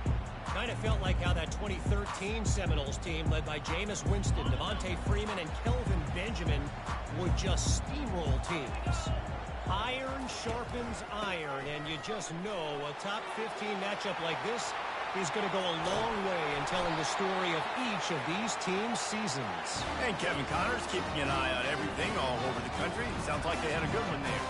Kind of felt like how that 2013 Seminoles team led by Jameis Winston, Devontae Freeman, and Kelvin Benjamin would just steamroll teams. Iron sharpens iron, and you just know a top 15 matchup like this is going to go a long way in telling the story of each of these teams' seasons. And Kevin Connors keeping an eye on everything all over the country. Sounds like they had a good one there.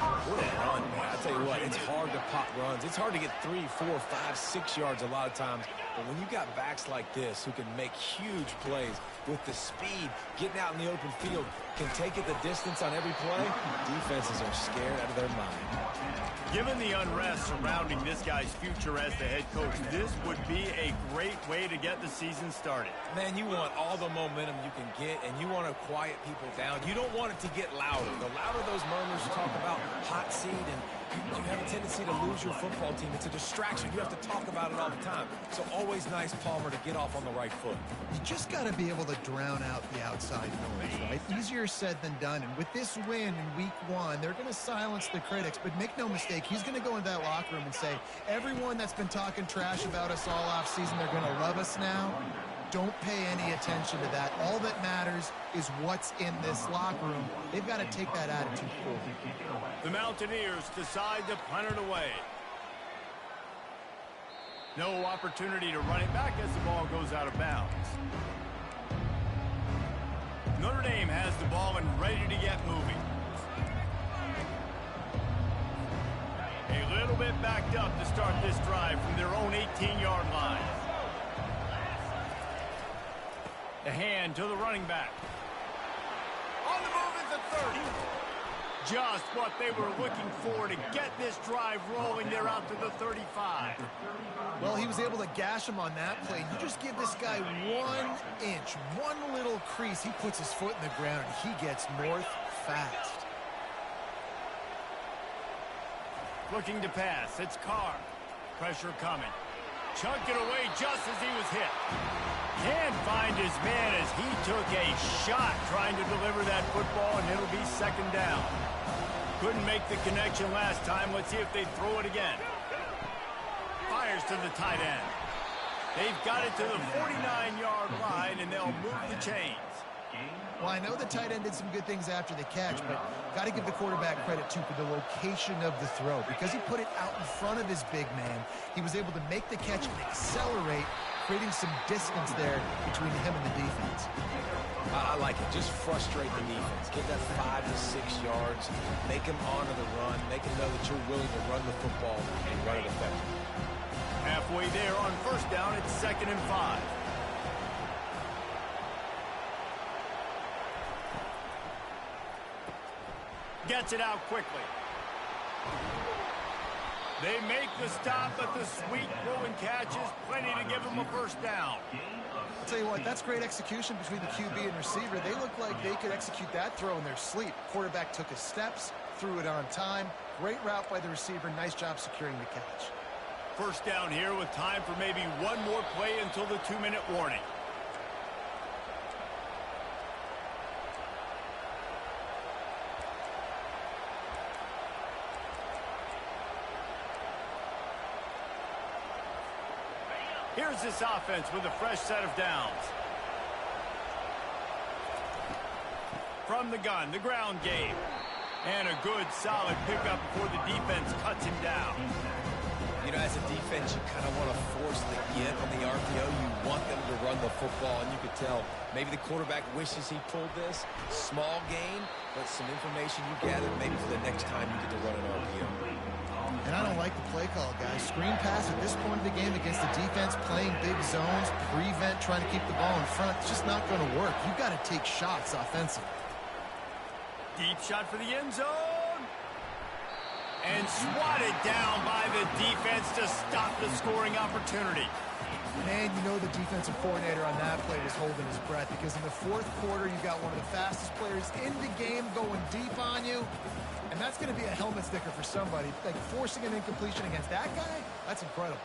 What a run, man. I tell you what, it's hard to pop runs. It's hard to get 3, 4, 5, 6 yards a lot of times. But when you got backs like this who can make huge plays with the speed, getting out in the open field, can take it the distance on every play, defenses are scared out of their mind. Given the unrest surrounding this guy's future as the head coach, this would be a great way to get the season started. Man, you want all the momentum you can get, and you want to quiet people down. You don't want it to get louder. The louder those murmurs talk about hot seat, and you have a tendency to lose your football team. It's a distraction. You have to talk about it all the time. So always nice, Palmer, to get off on the right foot. You just got to be able to drown out the outside noise, right? Easier said than done. And with this win in week 1, they're going to silence the critics. But make no mistake, he's going to go into that locker room and say, everyone that's been talking trash about us all offseason, they're going to love us now. Don't pay any attention to that. All that matters is what's in this locker room. They've got to take that attitude forward. The Mountaineers decide to punt it away. No opportunity to run it back as the ball goes out of bounds. Notre Dame has the ball and ready to get moving. bit backed up to start this drive from their own 18-yard line. The hand to the running back. On the move is the 30. Just what they were looking for to get this drive rolling. They're out to the 35. Well, he was able to gash him on that play. You just give this guy 1 inch, one little crease. He puts his foot in the ground, and he gets north fast. Looking to pass. It's Carr. Pressure coming. Chunked it away just as he was hit. Can't find his man as he took a shot trying to deliver that football, and it'll be second down. Couldn't make the connection last time. Let's see if they throw it again. Fires to the tight end. They've got it to the 49-yard line, and they'll move the chains. Well, I know the tight end did some good things after the catch, but got to give the quarterback credit, too, for the location of the throw. Because he put it out in front of his big man, he was able to make the catch and accelerate, creating some distance there between him and the defense. I like it. Just frustrate the defense. Get that 5 to 6 yards. Make them honor the run. Make them know that you're willing to run the football and run it effectively. Halfway there on first down, it's 2nd and 5. Gets it out quickly. They make the stop, but the sweet throw and catch is plenty to give them a first down. I'll tell you what, that's great execution between the QB and receiver. They look like they could execute that throw in their sleep. Quarterback took his steps, threw it on time. Great route by the receiver. Nice job securing the catch. First down here with time for maybe one more play until the 2-minute warning. Here's this offense with a fresh set of downs. From the gun, the ground game. And a good, solid pickup before the defense cuts him down. You know, as a defense, you kind of want to force the get on the RPO. You want them to run the football, and you could tell maybe the quarterback wishes he pulled this. Small gain, but some information you gathered maybe for the next time you get to run an RPO. And I don't like the play call, guys. Screen pass at this point of the game against the defense, playing big zones, prevent, trying to keep the ball in front. It's just not going to work. You've got to take shots offensively. Deep shot for the end zone. And swatted down by the defense to stop the scoring opportunity. Man, you know the defensive coordinator on that play was holding his breath, because in the fourth quarter, you got one of the fastest players in the game going deep on you. And that's going to be a helmet sticker for somebody. Like, forcing an incompletion against that guy, that's incredible.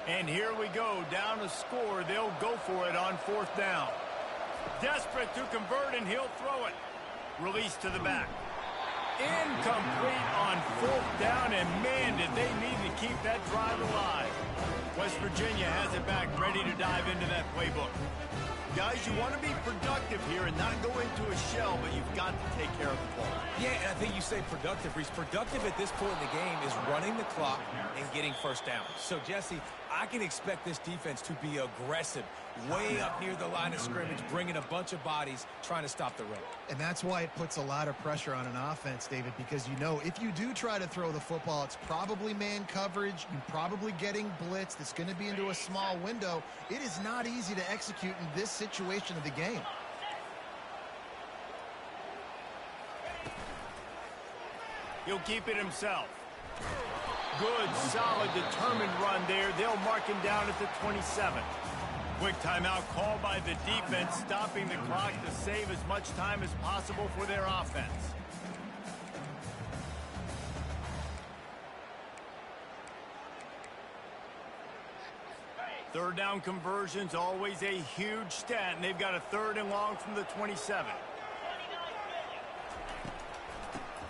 And here we go, down a score. They'll go for it on fourth down. Desperate to convert, and he'll throw it. Release to the back. Incomplete on fourth down, and man, did they need to keep that drive alive. West Virginia has it back, ready to dive into that playbook. Guys, you want to be productive here and not go into a shell, but you've got to take care of the ball. Yeah, and I think you say productive, Reese. Productive at this point in the game is running the clock and getting first down. So, Jesse, I can expect this defense to be aggressive, way up near the line of scrimmage, bringing a bunch of bodies, trying to stop the run. And that's why it puts a lot of pressure on an offense, David, because you know if you do try to throw the football, it's probably man coverage. You're probably getting blitzed. It's going to be into a small window. It is not easy to execute in this situation of the game. He'll keep it himself. Good, solid, determined run there. They'll mark him down at the 27. Quick timeout called by the defense, stopping the clock to save as much time as possible for their offense. Third down conversions, always a huge stat, and they've got a 3rd and long from the 27.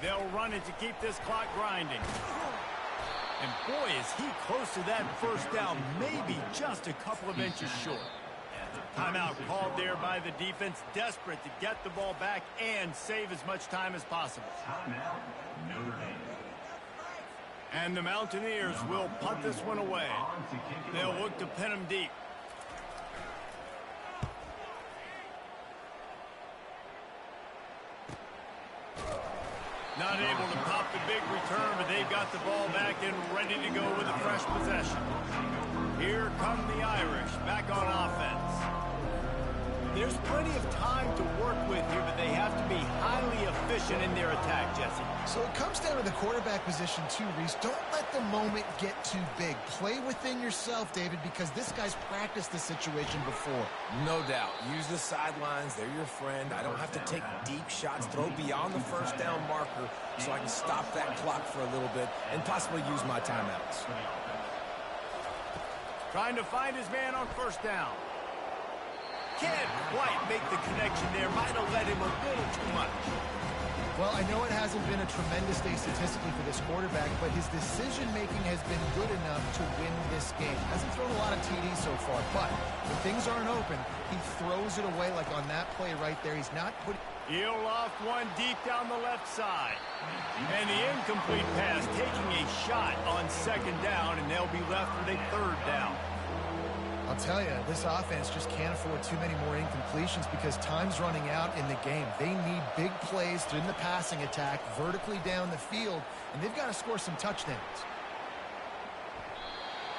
They'll run it to keep this clock grinding. And boy, is he close to that first down, maybe just a couple of inches short. Timeout called there by the defense, desperate to get the ball back and save as much time as possible. And the Mountaineers will punt this one away. They'll look to pin him deep. Not able to pop the big return, but they've got the ball back and ready to go with a fresh possession. Here come the Irish back on offense. There's plenty of time to work with here, but they have to be highly efficient in their attack, Jesse. So it comes down to the quarterback position too, Reese. Don't let the moment get too big. Play within yourself, David, because this guy's practiced the situation before. No doubt. Use the sidelines. They're your friend. I don't have to take deep shots, throw beyond the first down marker so I can stop that clock for a little bit and possibly use my timeouts. Trying to find his man on first down. Can't quite make the connection there. Might have let him a little too much. Well, I know it hasn't been a tremendous day statistically for this quarterback, but his decision-making has been good enough to win this game. Hasn't thrown a lot of TDs so far, but when things aren't open, he throws it away like on that play right there. He's not putting... He'll loft one deep down the left side. And the incomplete pass taking a shot on second down, and they'll be left with a third down. I'll tell you, this offense just can't afford too many more incompletions because time's running out in the game. They need big plays in the passing attack, vertically down the field, and they've got to score some touchdowns.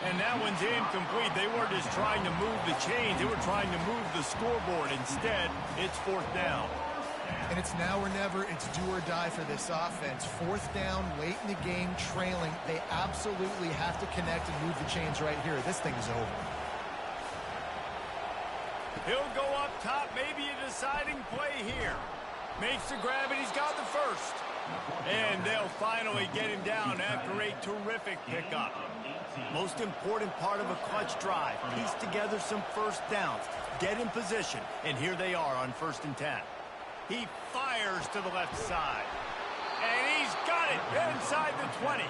And that one's incomplete. They weren't just trying to move the chains. They were trying to move the scoreboard. Instead, it's fourth down. And it's now or never. It's do or die for this offense. Fourth down, late in the game, trailing. They absolutely have to connect and move the chains right here. This thing is over. He'll go up top, maybe a deciding play here. Makes the grab, and he's got the first. And they'll finally get him down after a terrific pickup. Most important part of a clutch drive. Piece together some first downs. Get in position. And here they are on 1st and 10. He fires to the left side. And he's got it inside the 20.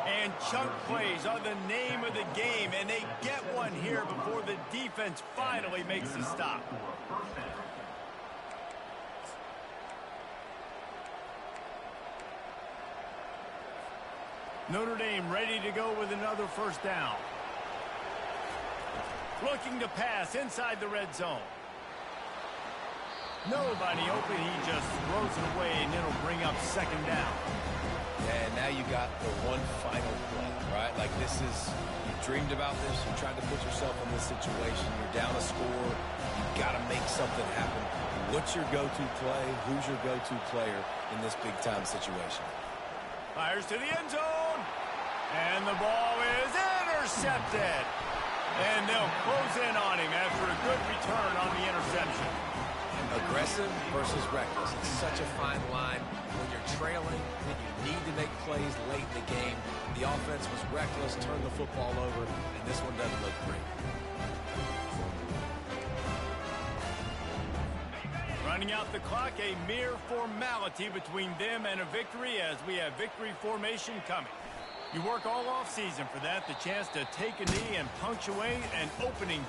And chunk plays are the name of the game, and they get one here before the defense finally makes the stop. Notre Dame ready to go with another first down. Looking to pass inside the red zone. Nobody open, he just throws it away, and it'll bring up second down. And now you got the one final play, right? Like this is, you dreamed about this, you tried to put yourself in this situation, you're down a score, you got to make something happen. What's your go-to play? Who's your go-to player in this big-time situation? Fires to the end zone, and the ball is intercepted. And they'll close in on him after a good return on the interception. Aggressive versus reckless. It's such a fine line when you're trailing and you need to make plays late in the game. The offense was reckless, turned the football over, and this one doesn't look great. Running out the clock, a mere formality between them and a victory as we have victory formation coming. You work all off season for that, the chance to take a knee and punctuate an opening victory.